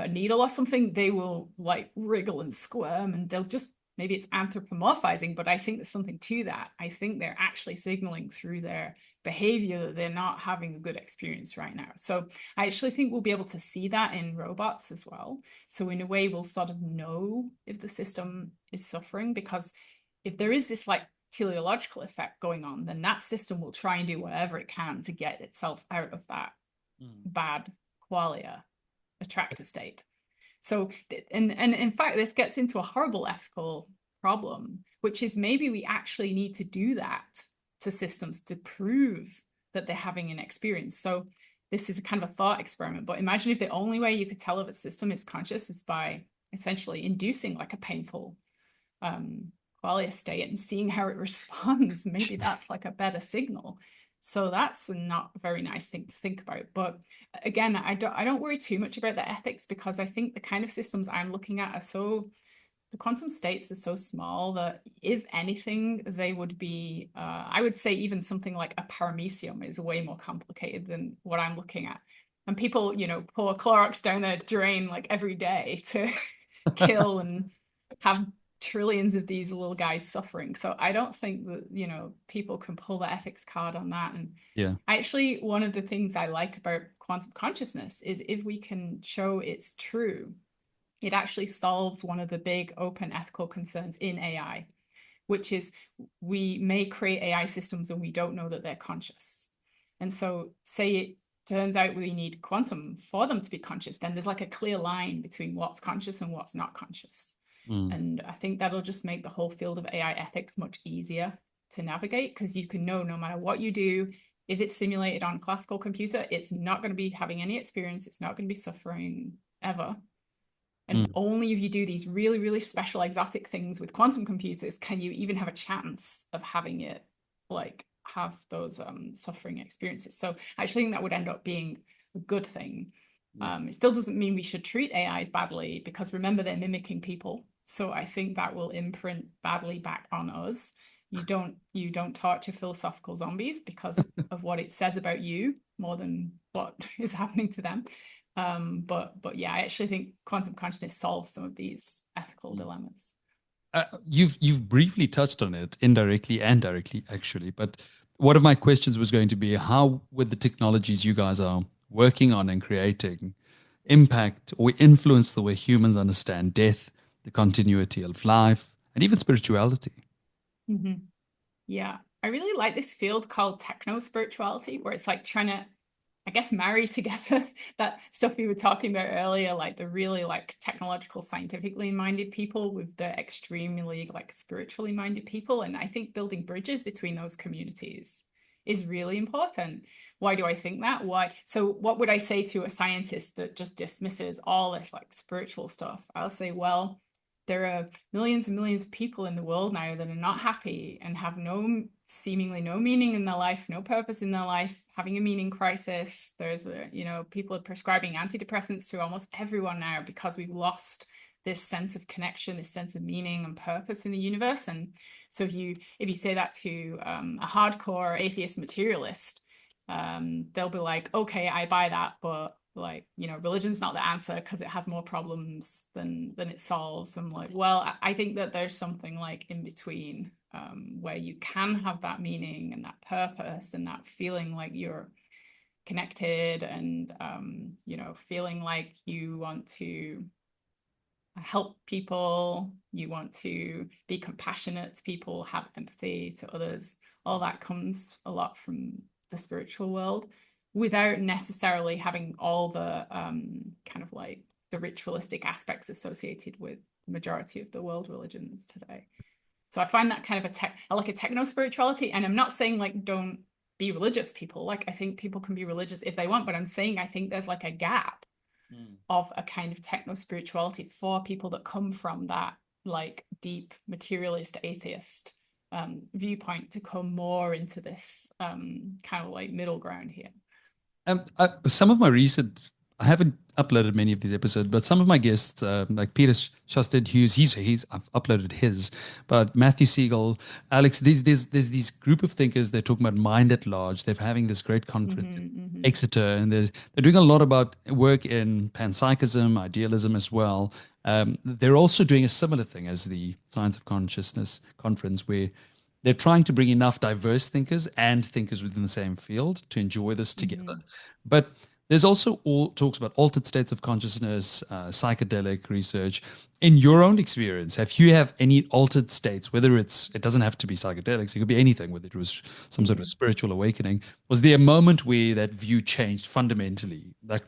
needle or something, they will like wriggle and squirm, and they'll just, maybe it's anthropomorphizing, but I think there's something to that. I think they're actually signaling through their behavior that they're not having a good experience right now. So I actually think we'll be able to see that in robots as well. So in a way, we'll sort of know if the system is suffering, because if there is this like teleological effect going on, then that system will try and do whatever it can to get itself out of that bad qualia attractor state. So, and in fact, this gets into a horrible ethical problem, which is maybe we actually need to do that to systems to prove that they're having an experience. So this is a kind of a thought experiment, but imagine if the only way you could tell if a system is conscious is by essentially inducing like a painful qualia state and seeing how it responds. Maybe that's like a better signal. So that's not a very nice thing to think about. But again, I don't worry too much about the ethics, because I think the kind of systems I'm looking at are the quantum states are so small that if anything, they would be, I would say even something like a paramecium is way more complicated than what I'm looking at. And people, pour Clorox down their drain like every day to kill and have trillions of these little guys suffering. So I don't think that, people can pull the ethics card on that. And actually, one of the things I like about quantum consciousness is if we can show it's true, it actually solves one of the big open ethical concerns in AI, which is we may create AI systems and we don't know that they're conscious. And so say it turns out we need quantum for them to be conscious, then there's like a clear line between what's conscious and what's not conscious. And I think that'll just make the whole field of AI ethics much easier to navigate, because you can know no matter what you do, if it's simulated on a classical computer, it's not going to be having any experience. It's not going to be suffering ever. And only if you do these really, really special exotic things with quantum computers can you even have a chance of having it like have those suffering experiences. So I actually think that would end up being a good thing. It still doesn't mean we should treat AIs badly, because remember, they're mimicking people. So I think that will imprint badly back on us. You don't torture philosophical zombies because of what it says about you more than what is happening to them. But yeah, I actually think quantum consciousness solves some of these ethical dilemmas. You've briefly touched on it indirectly and directly, actually. But one of my questions was going to be, how would the technologies you guys are working on and creating impact or influence the way humans understand death, the continuity of life, and even spirituality? Yeah, I really like this field called Techno-Spirituality, where it's like trying to I guess, marry together that stuff we were talking about earlier, like the really like technological, scientifically minded people with the extremely like spiritually minded people. And I think building bridges between those communities is really important. Why do I think that? Why? So what would I say to a scientist that just dismisses all this like spiritual stuff? I'll say, well, there are millions and millions of people in the world now that are not happy and have seemingly no meaning in their life, no purpose in their life, having a meaning crisis. There's people are prescribing antidepressants to almost everyone now because we've lost this sense of connection, this sense of meaning and purpose in the universe. And so if you say that to a hardcore atheist materialist, they'll be like, okay, I buy that, but like, religion's not the answer because it has more problems than it solves. I'm like, well, I think that there's something like in between, where you can have that meaning and that purpose and that feeling like you're connected and feeling like you want to help people, you want to be compassionate to people, have empathy to others. All that comes a lot from the spiritual world, without necessarily having all the kind of like the ritualistic aspects associated with the majority of the world religions today. So I find that kind of like a techno-spirituality. And I'm not saying like don't be religious people. Like I think people can be religious if they want, but I'm saying I think there's like a gap of a kind of techno-spirituality for people that come from that like deep materialist atheist viewpoint to come more into this kind of like middle ground here. Some of my recent, I haven't uploaded many of these episodes, but some of my guests, like Peter Shosted Hughes, I've uploaded his, but Matthew Siegel, Alex, there's these group of thinkers. They're talking about mind at large. They're having this great conference in Exeter, and they're doing a lot about work in panpsychism, idealism as well. They're also doing a similar thing as the Science of Consciousness conference, where they're trying to bring enough diverse thinkers and thinkers within the same field to enjoy this together. But there's also all talks about altered states of consciousness, psychedelic research. In your own experience, have you any altered states, whether it doesn't have to be psychedelics, it could be anything, whether it was some sort of spiritual awakening. Was there a moment where that view changed fundamentally? Like,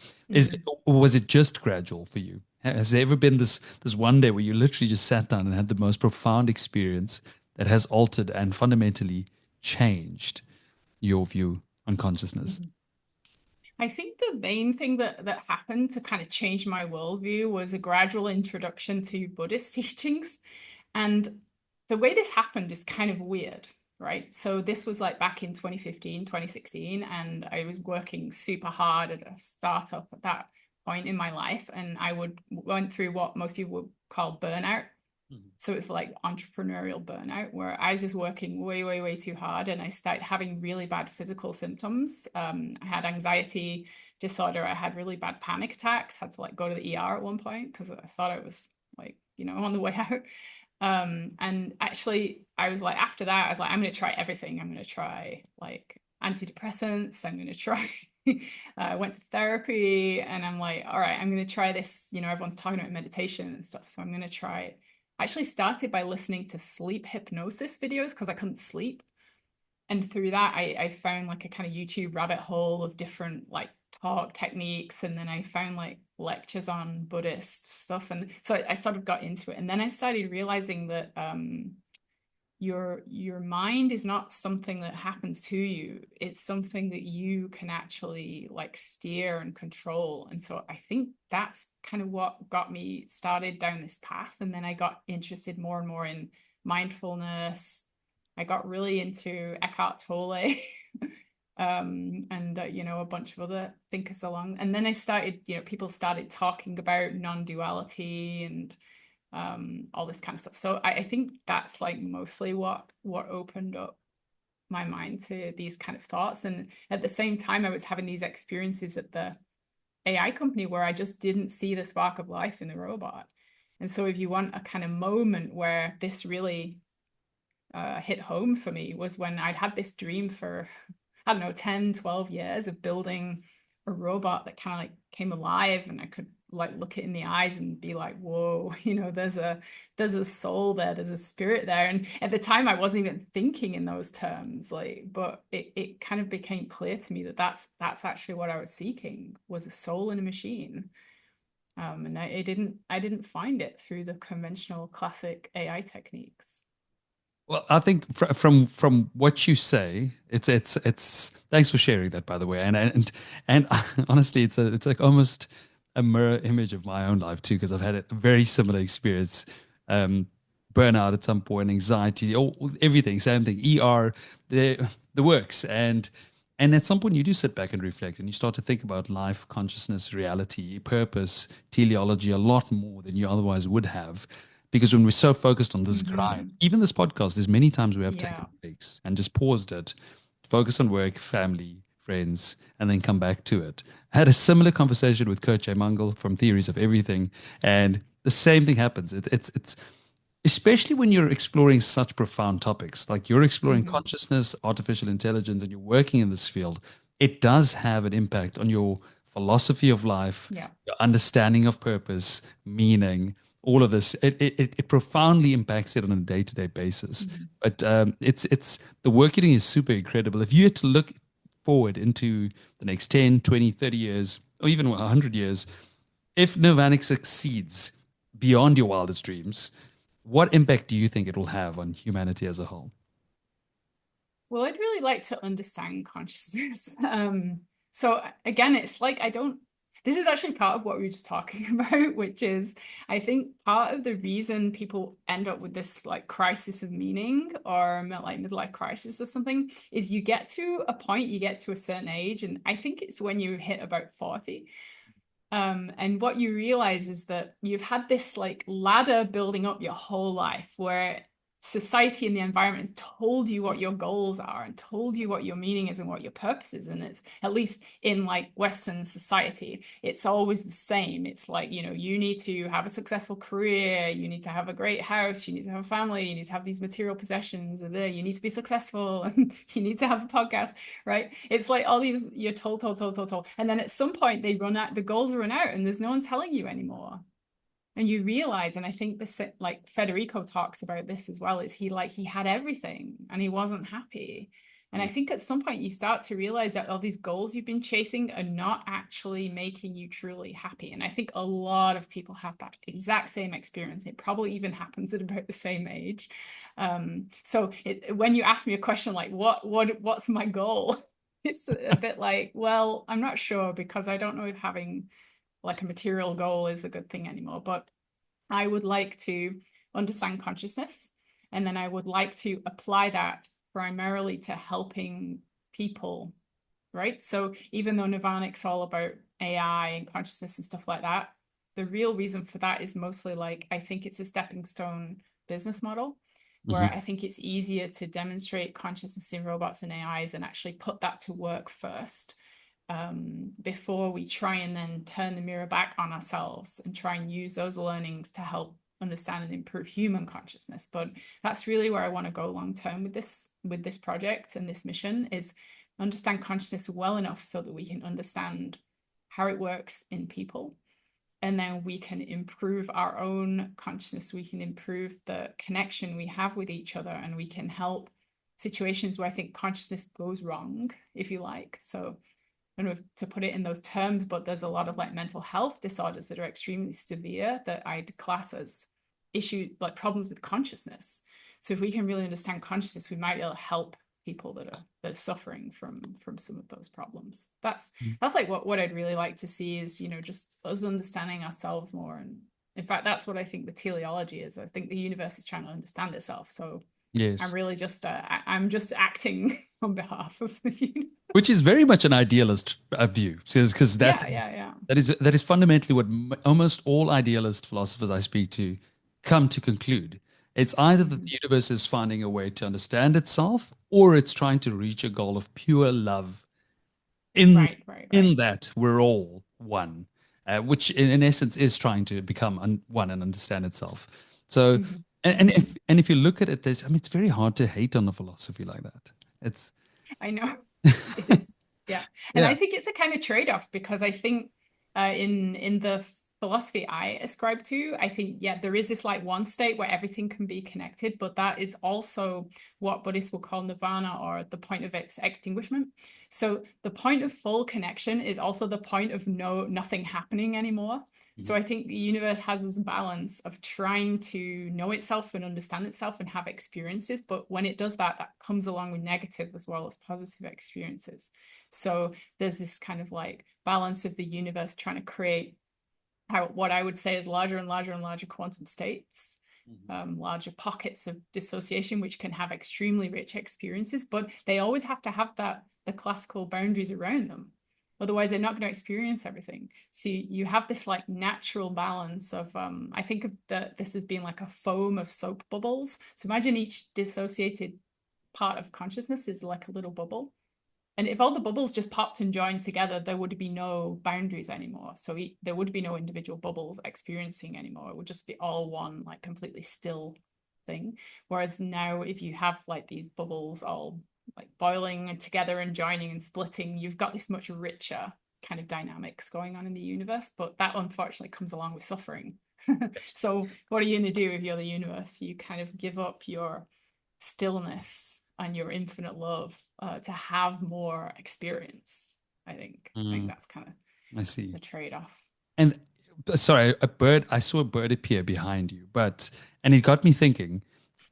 was it just gradual for you? Has there ever been this one day where you literally just sat down and had the most profound experience that has altered and fundamentally changed your view on consciousness? I think the main thing that happened to kind of change my worldview was a gradual introduction to Buddhist teachings. And the way this happened is kind of weird, right? So this was like back in 2015, 2016, and I was working super hard at a startup at that point in my life. And I went through what most people would call burnout. So it's like entrepreneurial burnout, where I was just working way, way, way too hard. And I started having really bad physical symptoms. I had anxiety disorder. I had really bad panic attacks, had to like go to the ER at one point because I thought I was like, on the way out. And actually I was like, after that, I was like, I'm going to try everything. I'm going to try like antidepressants. I'm going to try I went to therapy, and I'm like, all right, I'm going to try this. Everyone's talking about meditation and stuff, so I'm going to try it. I actually started by listening to sleep hypnosis videos because I couldn't sleep. And through that, I found like a kind of YouTube rabbit hole of different like talk techniques. And then I found like lectures on Buddhist stuff. And so I sort of got into it. And then I started realizing that your mind is not something that happens to you. It's something that you can actually like steer and control. And so I think that's kind of what got me started down this path. And then I got interested more and more in mindfulness. I got really into Eckhart Tolle and a bunch of other thinkers along. And then I started, people started talking about non-duality and all this kind of stuff. So I think that's like mostly what opened up my mind to these kind of thoughts. And at the same time, I was having these experiences at the AI company where I just didn't see the spark of life in the robot. And so if you want a kind of moment where this really hit home for me, was when I'd had this dream for, 10, 12 years of building a robot that kind of like came alive and I could like look it in the eyes and be like, whoa, there's a soul there, there's a spirit there. And at the time I wasn't even thinking in those terms, like, but it kind of became clear to me that that's actually what I was seeking, was a soul in a machine. And I didn't find it through the conventional classic AI techniques. Well, I think from what you say, it's thanks for sharing that, by the way. And honestly, it's like almost a mirror image of my own life too, because I've had a very similar experience. Um, Burnout at some point, anxiety, everything, same thing. The works, and at some point you do sit back and reflect, and you start to think about life, consciousness, reality, purpose, teleology a lot more than you otherwise would have. Because when we're so focused on this grind, even this podcast, there's many times we have taken breaks and just paused it, focus on work, family, friends, and then come back to it. I had a similar conversation with Coach Mangal from Theories of Everything, and the same thing happens. It's especially when you're exploring such profound topics, like you're exploring consciousness, artificial intelligence, and you're working in this field. It does have an impact on your philosophy of life, your understanding of purpose, meaning, all of this. It profoundly impacts it on a day-to-day basis. But it's the work you're doing is super incredible. If you had to look forward into the next 10, 20, 30 years, or even 100 years, if Nirvanic succeeds beyond your wildest dreams, what impact do you think it will have on humanity as a whole? Well, I'd really like to understand consciousness. So again, it's like this is actually part of what we were just talking about, which is, I think part of the reason people end up with this like crisis of meaning, or like midlife crisis or something, is you get to a point, you get to a certain age, and I think it's when you hit about 40. And what you realize is that you've had this like ladder building up your whole life, where society and the environment has told you what your goals are and told you what your meaning is and what your purpose is. And it's, at least in like Western society, it's always the same. It's like, you need to have a successful career, you need to have a great house, you need to have a family, you need to have these material possessions, and you need to be successful, and you need to have a podcast, right? It's like all these, you're told. And then at some point they run out, the goals run out, and there's no one telling you anymore. And you realize, and I think this, like Federico talks about this as well, is he had everything and he wasn't happy. And I think at some point you start to realize that all these goals you've been chasing are not actually making you truly happy. And I think a lot of people have that exact same experience. It probably even happens at about the same age. So when you ask me a question like, what's my goal? It's a bit like, well, I'm not sure, because I don't know if having like a material goal is a good thing anymore. But I would like to understand consciousness, and then I would like to apply that primarily to helping people, right? So even though Nirvanic's all about AI and consciousness and stuff like that, the real reason for that is mostly like, I think it's a stepping stone business model, where I think it's easier to demonstrate consciousness in robots and AIs and actually put that to work first, before we try and then turn the mirror back on ourselves and try and use those learnings to help understand and improve human consciousness. But that's really where I want to go long term with this project and this mission, is understand consciousness well enough so that we can understand how it works in people, and then we can improve our own consciousness, we can improve the connection we have with each other, and we can help situations where I think consciousness goes wrong, if you like. So I don't know to put it in those terms, but there's a lot of like mental health disorders that are extremely severe that I'd class as like problems with consciousness. So if we can really understand consciousness, we might be able to help people that are suffering from some of those problems. That's like what I'd really like to see, is just us understanding ourselves more. And in fact, that's what I think the teleology is. I think the universe is trying to understand itself. So Yes. I'm really just I'm just acting on behalf of the universe. Which is very much an idealist view, because that is fundamentally what almost all idealist philosophers I speak to come to conclude. It's either that the universe is finding a way to understand itself, or it's trying to reach a goal of pure love. In that we're all one, which in essence is trying to become one and understand itself. So, and if you look at it, it's very hard to hate on a philosophy like that. I know. It is. Yeah. And I think it's a kind of trade-off, because I think in the philosophy I ascribe to. I think, yeah, there is this like one state where everything can be connected, but that is also what Buddhists will call nirvana, or the point of extinguishment. So the point of full connection is also the point of nothing happening anymore. So I think the universe has this balance of trying to know itself and understand itself and have experiences. But when it does that, that comes along with negative as well as positive experiences. So there's this kind of like balance of the universe trying to create what I would say is larger and larger and larger quantum states, larger pockets of dissociation, which can have extremely rich experiences, but they always have to have the classical boundaries around them. Otherwise, they're not going to experience everything. So you have this like natural balance of, I think of this as being like a foam of soap bubbles. So imagine each dissociated part of consciousness is like a little bubble. And if all the bubbles just popped and joined together, there would be no boundaries anymore. So there would be no individual bubbles experiencing anymore. It would just be all one, like completely still thing. Whereas now, if you have like these bubbles all like boiling and together and joining and splitting, you've got this much richer kind of dynamics going on in the universe. But that unfortunately comes along with suffering. So what are you going to do if you're the universe? You kind of give up your stillness and your infinite love to have more experience. I think that's kind of I see the trade-off. And sorry, I saw a bird appear behind you, and it got me thinking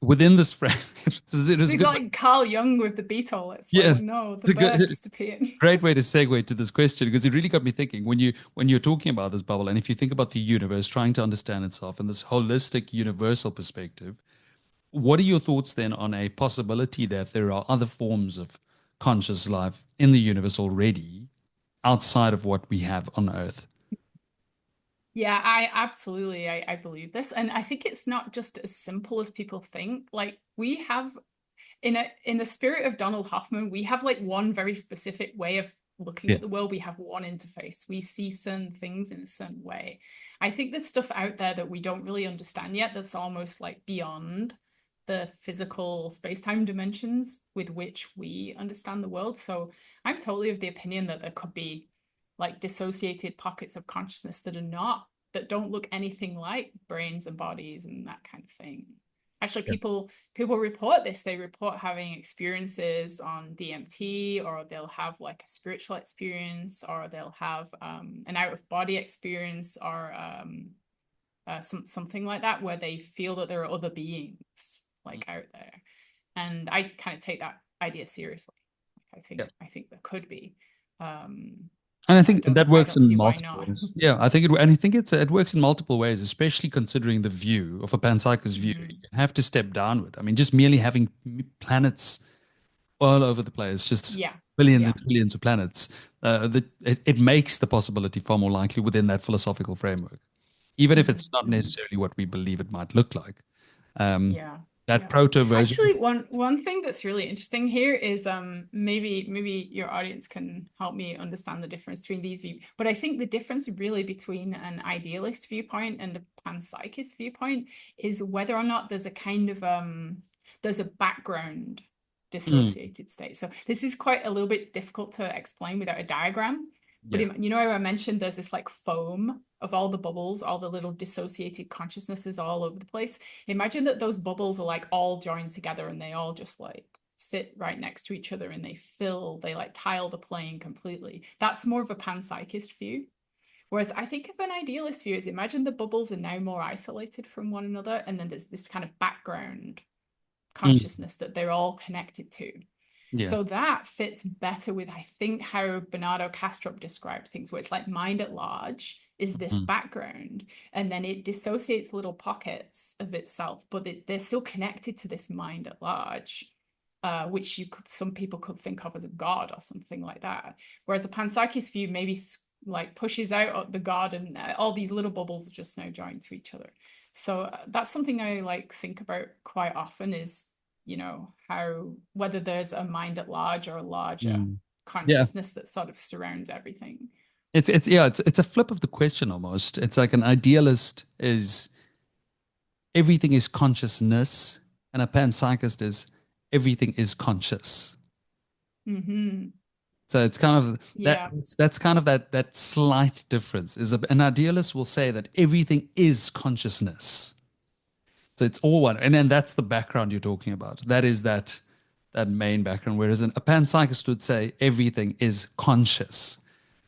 within this frame. It was like Carl Jung with the beetle. It's like, yes, no, the bird just appeared. Great way to segue to this question, because it really got me thinking when you're talking about this bubble, and if you think about the universe trying to understand itself in this holistic universal perspective, what are your thoughts then on a possibility that there are other forms of conscious life in the universe already outside of what we have on Earth? Yeah, I believe this. And I think it's not just as simple as people think. Like we have in the spirit of Donald Hoffman, we have like one very specific way of looking at the world. We have one interface. We see certain things in a certain way. I think there's stuff out there that we don't really understand yet that's almost like beyond the physical space-time dimensions with which we understand the world. So I'm totally of the opinion that there could be like dissociated pockets of consciousness that don't look anything like brains and bodies and that kind of thing. Actually, people report this. They report having experiences on DMT, or they'll have like a spiritual experience, or they'll have an out-of-body experience, or something like that, where they feel that there are other beings like out there. And I kind of take that idea seriously. I think there could be. And I think that works in multiple ways. Yeah, I think it works in multiple ways, especially considering the view of a panpsychist view. You have to step downward. I mean, just merely having planets all over the place, just billions and trillions of planets, it makes the possibility far more likely within that philosophical framework, even if it's not necessarily what we believe it might look like. Proto-version. Actually, one thing that's really interesting here is maybe your audience can help me understand the difference between these views. But I think the difference really between an idealist viewpoint and a panpsychist viewpoint is whether or not there's a kind of there's a background dissociated state. So this is quite a little bit difficult to explain without a diagram. But you know how I mentioned there's this like foam of all the bubbles, all the little dissociated consciousnesses all over the place. Imagine that those bubbles are like all joined together and they all just like sit right next to each other and they like tile the plane completely. That's more of a panpsychist view. Whereas I think of an idealist view is imagine the bubbles are now more isolated from one another, and then there's this kind of background consciousness that they're all connected to. So that fits better with, I think, how Bernardo Kastrup describes things, where it's like mind at large is this background, and then it dissociates little pockets of itself, but they're still connected to this mind at large, which some people could think of as a god or something like that. Whereas a panpsychist view maybe like pushes out the god, and all these little bubbles are just now joined to each other. So that's something I like think about quite often is, whether there's a mind at large or a larger consciousness that sort of surrounds everything. It's a flip of the question almost. It's like an idealist is everything is consciousness, and a panpsychist is everything is conscious. So it's kind of Yeah. that's kind of that slight difference. An idealist will say that everything is consciousness. So it's all one, and then that's the background you're talking about. That is that main background. Whereas a panpsychist would say everything is conscious,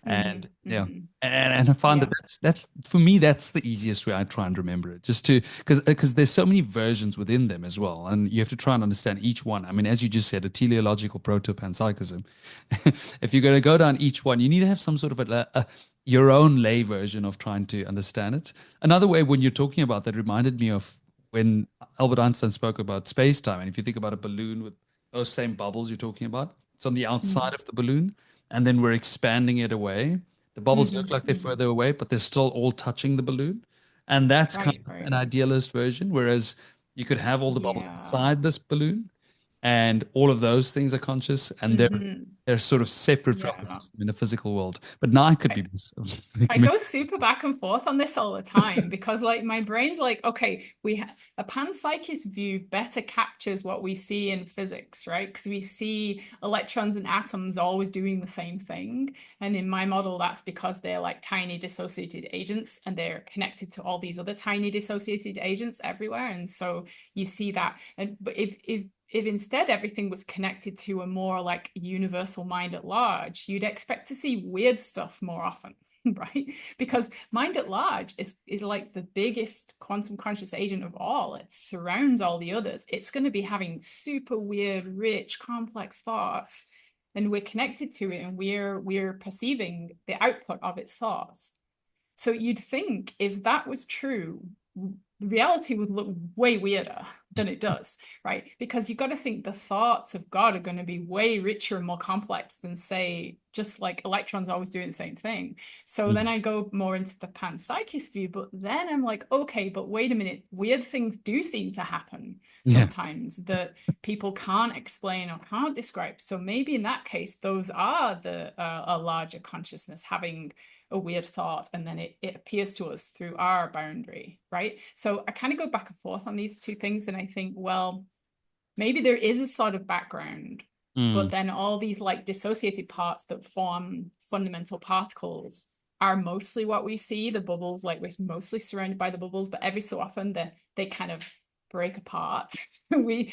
and yeah, and I find that Yeah. that's for me that's the easiest way I try and remember it. Just to because there's so many versions within them as well, and you have to try and understand each one. I mean, as you just said, a teleological proto-panpsychism. If you're going to go down each one, you need to have some sort of your own lay version of trying to understand it. Another way when you're talking about that reminded me of when Albert Einstein spoke about space time. And if you think about a balloon with those same bubbles you're talking about, it's on the outside of the balloon, and then we're expanding it away. The bubbles look like they're further away, but they're still all touching the balloon. And that's kind Right, of right. an idealist version, whereas you could have all the bubbles Yeah. inside this balloon, and all of those things are conscious, and they're sort of separate from the Yeah. system in the physical world. But now I could be I go super back and forth on this all the time because like my brain's like, okay, a panpsychist view better captures what we see in physics, right? Because we see electrons and atoms always doing the same thing. And in my model, that's because they're like tiny dissociated agents and they're connected to all these other tiny dissociated agents everywhere. And so you see that. But if instead everything was connected to a more like universal mind at large, you'd expect to see weird stuff more often, right? Because mind at large is like the biggest quantum conscious agent of all. It surrounds all the others. It's going to be having super weird, rich, complex thoughts, and we're connected to it, and we're perceiving the output of its thoughts. So you'd think if that was true, reality would look way weirder than it does, right? Because you've got to think the thoughts of God are going to be way richer and more complex than, say, just like electrons always doing the same thing. So then I go more into the panpsychist view, but then I'm like, okay, but wait a minute, weird things do seem to happen Yeah. sometimes that people can't explain or can't describe. So maybe in that case, those are the a larger consciousness having a weird thought, and then it appears to us through our boundary, right? So I kind of go back and forth on these two things, and I think, well, maybe there is a sort of background, but then all these like dissociated parts that form fundamental particles are mostly what we see. The bubbles, like we're mostly surrounded by the bubbles, but every so often they kind of break apart. we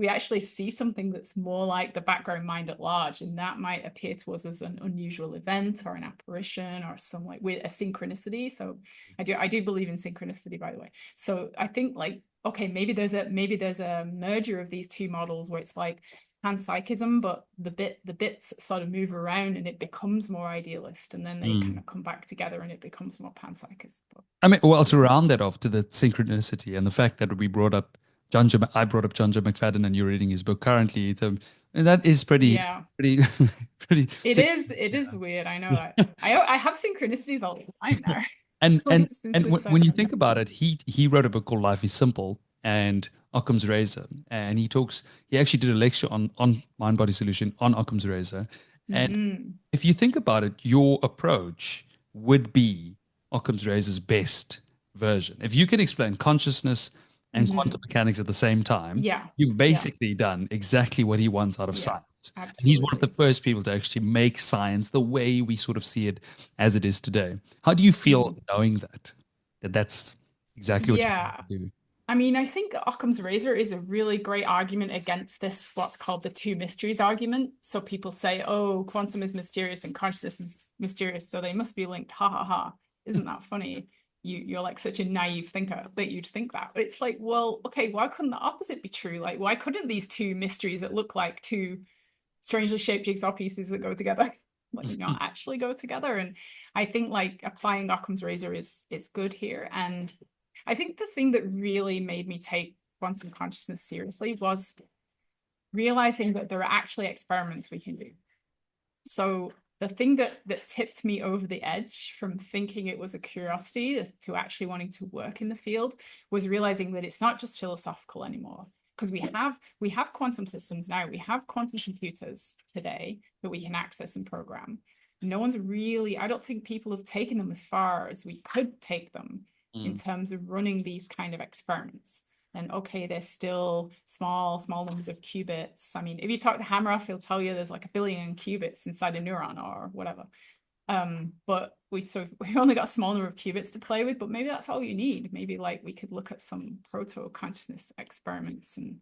actually see something that's more like the background mind at large, and that might appear to us as an unusual event or an apparition or some like weird a synchronicity. So I do believe in synchronicity, by the way. So I think like, okay, maybe there's a merger of these two models where it's like panpsychism, but the bits sort of move around and it becomes more idealist, and then they kind of come back together and it becomes more panpsychist. I mean, well, to round that off to the synchronicity and the fact that we brought up I brought up John Joe McFadden, and you're reading his book currently. So that is pretty, Yeah, pretty, pretty. it is weird. I know that. I have synchronicities all the time now. And and Since and this when you time. think about it, he wrote a book called Life is Simple and Occam's Razor, and he actually did a lecture on mind body solution on Occam's Razor. And if you think about it, your approach would be Occam's Razor's best version. If you can explain consciousness and quantum mechanics at the same time, Yeah, you've yeah, basically done exactly what he wants out of yeah, science. And he's one of the absolutely. first people to actually make science the way we sort of see it as it is today. How do you feel knowing that's exactly what Yeah. you do? I mean, I think Occam's razor is a really great argument against this, what's called the two mysteries argument. So people say, oh, quantum is mysterious and consciousness is mysterious, so they must be linked. Ha ha ha. Isn't that funny? You're like such a naive thinker that you'd think that. But it's like, well, okay, why couldn't the opposite be true? Like, why couldn't these two mysteries that look like two strangely shaped jigsaw pieces that go together like not actually go together? And I think like applying Occam's razor is good here. And I think the thing that really made me take quantum consciousness seriously was realizing that there are actually experiments we can do. So the thing that tipped me over the edge from thinking it was a curiosity to actually wanting to work in the field was realizing that it's not just philosophical anymore. Because we have quantum systems now, we have quantum computers today that we can access and program. No one's really, I don't think people have taken them as far as we could take them in terms of running these kind of experiments. then okay, there's still small numbers of qubits. I mean, if you talk to Hameroff, he'll tell you there's like 1 billion qubits inside a neuron or whatever. But we only got a small number of qubits to play with, but maybe that's all you need. Maybe like we could look at some proto-consciousness experiments. And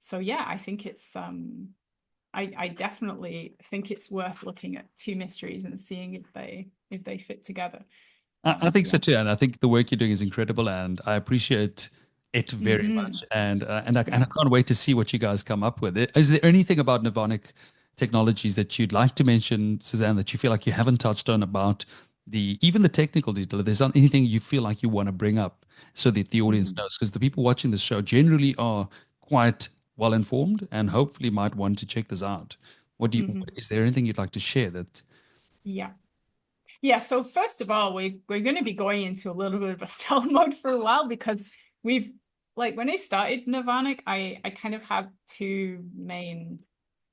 so, yeah, I think it's, I definitely think it's worth looking at two mysteries and seeing if they fit together. I think so too, and I think the work you're doing is incredible, and I appreciate it very much. And I can't wait to see what you guys come up with. Is there anything about Nirvanic technologies that you'd like to mention, Suzanne, that you feel like you haven't touched on about even the technical detail? If there's not anything you feel like you want to bring up so that the audience knows, because the people watching this show generally are quite well informed and hopefully might want to check this out. Is there anything you'd like to share that? Yeah, so first of all, we're going to be going into a little bit of a stealth mode for a while, because we've, like, when I started Nirvanic, I kind of had two main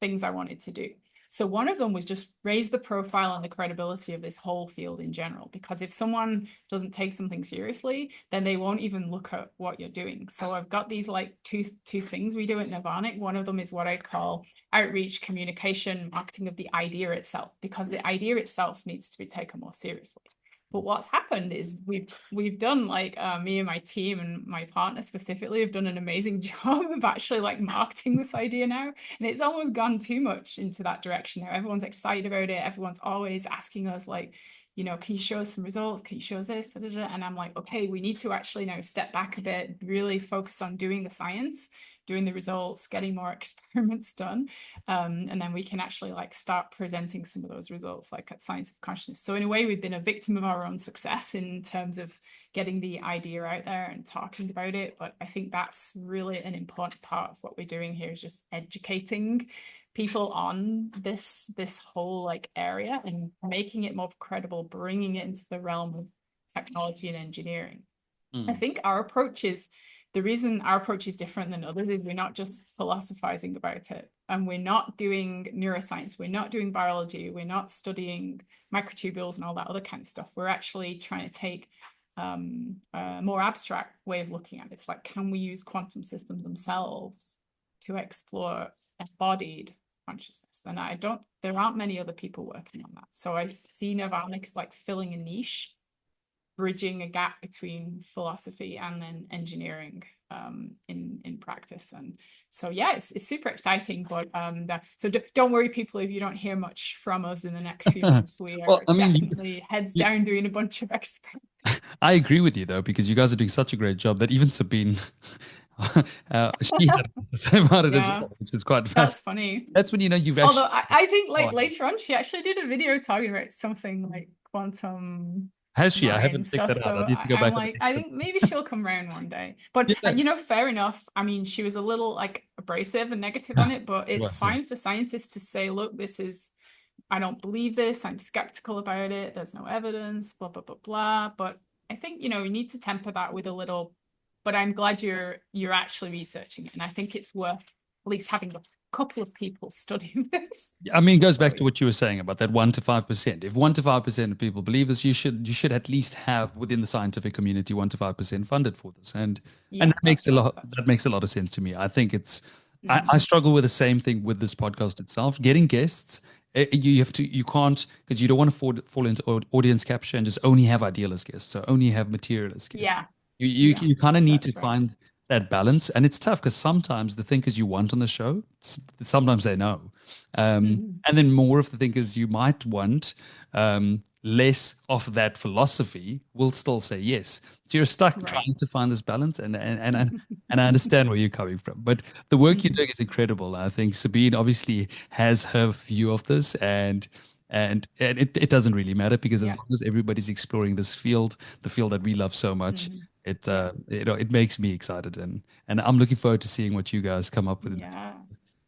things I wanted to do. So one of them was just raise the profile and the credibility of this whole field in general, because if someone doesn't take something seriously, then they won't even look at what you're doing. So I've got these like two things we do at Nirvanic. One of them is what I call outreach, communication, marketing of the idea itself, because the idea itself needs to be taken more seriously. But what's happened is we've done, like, me and my team and my partner specifically have done an amazing job of actually like marketing this idea now. And it's almost gone too much into that direction now. Everyone's excited about it. Everyone's always asking us, like, you know, can you show us some results? Can you show us this? And I'm like, okay, we need to actually now step back a bit, really focus on doing the science, doing the results, getting more experiments done. And then we can actually like start presenting some of those results like at Science of Consciousness. So in a way, we've been a victim of our own success in terms of getting the idea out there and talking about it. But I think that's really an important part of what we're doing here, is just educating people on this whole like area and making it more credible, bringing it into the realm of technology and engineering. I think our approach is, the reason our approach is different than others is we're not just philosophizing about it, and we're not doing neuroscience, we're not doing biology, we're not studying microtubules and all that other kind of stuff. We're actually trying to take a more abstract way of looking at it. It's like, can we use quantum systems themselves to explore embodied consciousness? And there aren't many other people working on that. So I see Nirvanic as like filling a niche, bridging a gap between philosophy and then engineering in practice. And so, yeah, it's super exciting. But so don't worry, people, if you don't hear much from us in the next few months. We are definitely heads down doing a bunch of experiments. I agree with you, though, because you guys are doing such a great job that even Sabine, she had to say about it as well, which is quite fascinating. That's funny. That's when you know you've actually... Although I think like later on, she actually did a video talking about something like quantum... Has she? I haven't picked that out. So I need to go back. Like, I think maybe she'll come around one day. But you know, fair enough. I mean, she was a little like abrasive and negative on it, but it's fine for scientists to say, look, this is, I don't believe this, I'm skeptical about it, there's no evidence, blah, blah, blah, blah. But I think, you know, you need to temper that with a little, but I'm glad you're actually researching it. And I think it's worth at least having a couple of people studying this. I mean, it goes back to what you were saying about that 1 to 5%. If 1 to 5% of people believe this, you should at least have within the scientific community 1 to 5% funded for this, and that makes a lot of sense to me. I think it's I struggle with the same thing with this podcast itself. Getting guests, you can't, because you don't want to fall into audience capture and just only have idealist guests, so only have materialist guests. You kind of need to find that balance, and it's tough because sometimes the thinkers you want on the show, sometimes they know, and then more of the thinkers you might want, less of that philosophy will still say yes. So you're stuck trying to find this balance, and I understand where you're coming from. But the work you're doing is incredible. I think Sabine obviously has her view of this, and it doesn't really matter, because as long as everybody's exploring this field, the field that we love so much, it makes me excited, and I'm looking forward to seeing what you guys come up with. Yeah.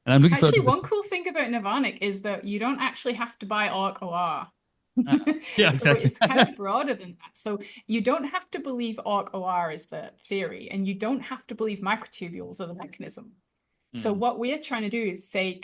And I'm looking actually, one cool thing about Nirvanic is that you don't actually have to buy OR. Yeah, exactly. So it's kind of broader than that. So you don't have to believe OR is the theory, and you don't have to believe microtubules are the mechanism. So what we're trying to do is say,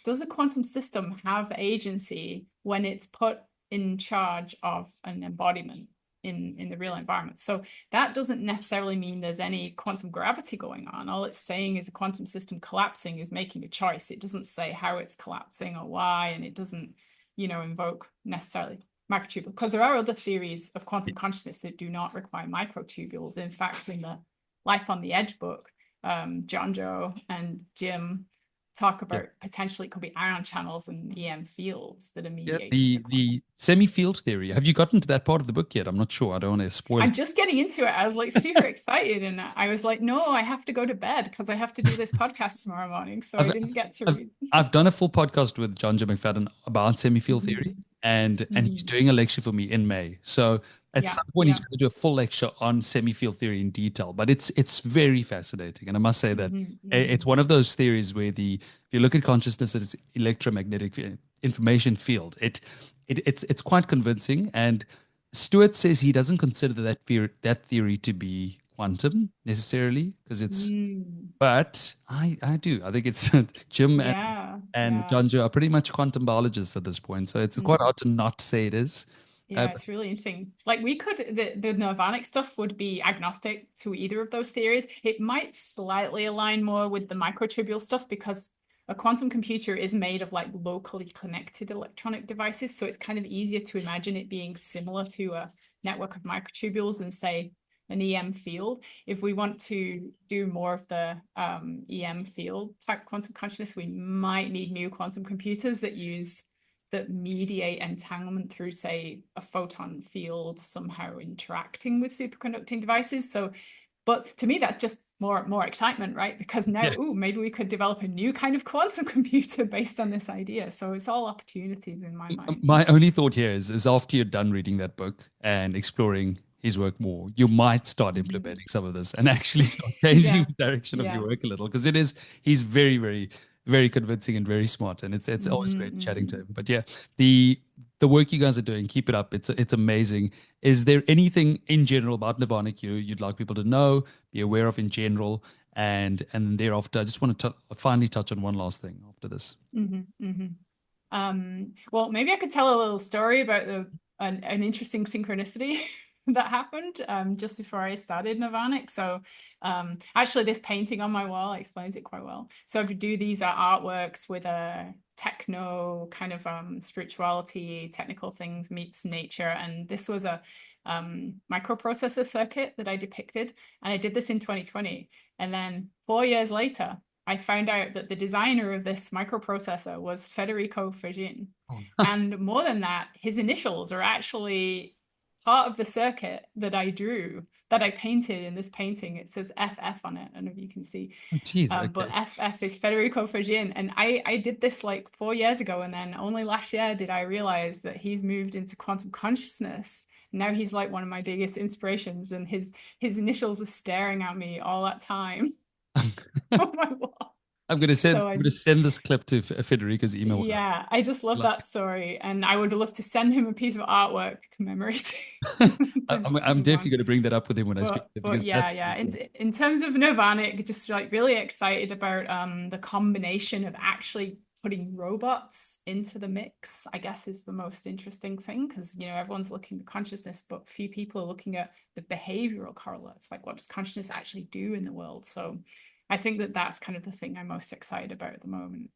does a quantum system have agency when it's put in charge of an embodiment in the real environment. So that doesn't necessarily mean there's any quantum gravity going on. All it's saying is a quantum system collapsing is making a choice. It doesn't say how it's collapsing or why, and it doesn't, invoke necessarily microtubules, because there are other theories of quantum consciousness that do not require microtubules. In fact, in the Life on the Edge book, John Joe and Jim talk about potentially it could be ion channels and EM fields that are mediating the semi-field theory. Have you gotten to that part of the book yet? I'm not sure. I don't want to spoil I'm it. just getting into it. I was like super excited, and I was like, no, I have to go to bed because I have to do this podcast tomorrow morning. So I didn't get to read. I've done a full podcast with John J. McFadden about semi-field theory, and he's doing a lecture for me in May. So at some point he's going to do a full lecture on semi-field theory in detail, but it's very fascinating. And I must say that it's one of those theories where if you look at consciousness as electromagnetic information field, it's quite convincing. And Stewart says he doesn't consider that theory to be quantum necessarily, because it's but I do. I think it's Jim and John Joe are pretty much quantum biologists at this point, so it's quite hard to not say it is. It's really interesting. Like the Nirvanic stuff would be agnostic to either of those theories. It might slightly align more with the microtubule stuff, because a quantum computer is made of like locally connected electronic devices. So it's kind of easier to imagine it being similar to a network of microtubules than, say, an EM field. If we want to do more of the EM field type quantum consciousness, we might need new quantum computers that mediate entanglement through, say, a photon field somehow interacting with superconducting devices. So, but to me, that's just more excitement, right? Because now, maybe we could develop a new kind of quantum computer based on this idea. So it's all opportunities in my mind. My only thought here is after you're done reading that book and exploring his work more, you might start implementing some of this and actually start changing the direction of your work a little, because he's very, very, very convincing and very smart, and it's always great chatting to him. But yeah, the work you guys are doing, keep it up. It's amazing. Is there anything in general about Nirvanic you'd like people to know, be aware of in general? And thereafter, I just want to finally touch on one last thing after this. Well, maybe I could tell a little story about an interesting synchronicity that happened just before I started Nirvanic. So actually this painting on my wall explains it quite well. So I would do these artworks with a techno kind of spirituality, technical things meets nature. And this was a microprocessor circuit that I depicted. And I did this in 2020. And then 4 years later, I found out that the designer of this microprocessor was Federico Faggin. And more than that, his initials are actually part of the circuit that I drew, that I painted in this painting. It says FF on it. I don't know if you can see. But FF is Federico Faggin. And I did this like 4 years ago. And then only last year did I realize that he's moved into quantum consciousness. Now he's like one of my biggest inspirations. And his initials are staring at me all that time on my wall. I'm going to send this clip to Federico's email. Yeah, I just love that story, and I would love to send him a piece of artwork commemorating. I'm definitely going to bring that up with him when I speak to him. But yeah. In terms of Nirvanic, just like really excited about the combination of actually putting robots into the mix, I guess, is the most interesting thing, because everyone's looking at consciousness, but few people are looking at the behavioral correlates, like what does consciousness actually do in the world. So I think that's kind of the thing I'm most excited about at the moment.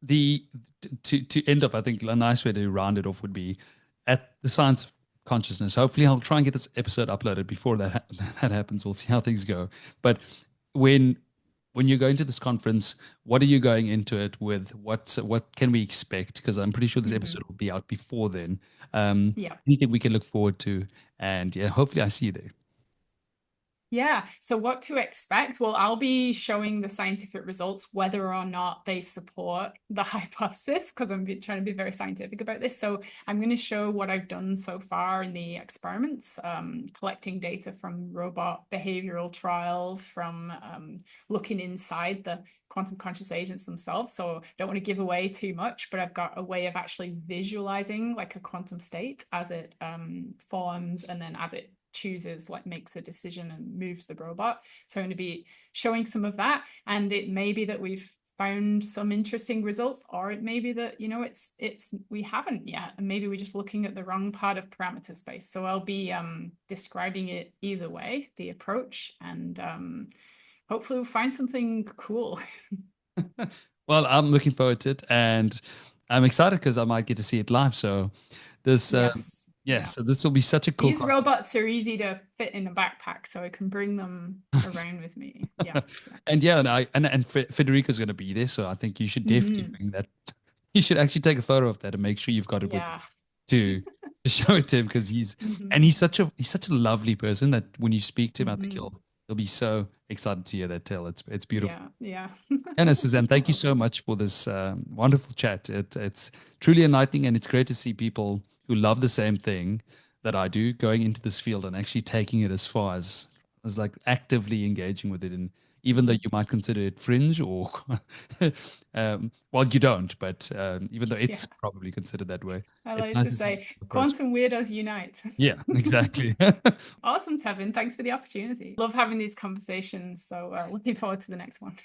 To end off, I think a nice way to round it off would be at the science of consciousness. Hopefully, I'll try and get this episode uploaded before that happens. We'll see how things go. But when you're going to this conference, what are you going into it with? What can we expect? Because I'm pretty sure this episode will be out before then. Anything we can look forward to, and hopefully I see you there. Yeah, so what to expect? Well, I'll be showing the scientific results, whether or not they support the hypothesis, because I'm trying to be very scientific about this. So I'm going to show what I've done so far in the experiments, collecting data from robot behavioral trials, from looking inside the quantum conscious agents themselves. So I don't want to give away too much, but I've got a way of actually visualizing like a quantum state as it forms, and then as it chooses, like makes a decision and moves the robot. So I'm going to be showing some of that, and it may be that we've found some interesting results, or it may be that, we haven't yet, and maybe we're just looking at the wrong part of parameter space. So I'll be describing it either way, the approach, and hopefully we'll find something cool. Well, I'm looking forward to it, and I'm excited because I might get to see it live. So this, Yes. so this will be such a cool. These robots are easy to fit in a backpack, so I can bring them around with me. Yeah. And Federico's going to be there, so I think you should definitely bring that. You should actually take a photo of that and make sure you've got it with you to show it to him, because he's such a lovely person that when you speak to him, I think he'll be so excited to hear that tale. It's beautiful. Yeah. And Suzanne, thank you so much for this wonderful chat. It's truly enlightening, and it's great to see people who love the same thing that I do going into this field and actually taking it as far as like actively engaging with it. And even though you might consider it fringe, or well, you don't, but even though it's probably considered that way. I like to say quantum weirdos unite. Yeah, exactly. Awesome, Tevin. Thanks for the opportunity. Love having these conversations. So looking forward to the next one.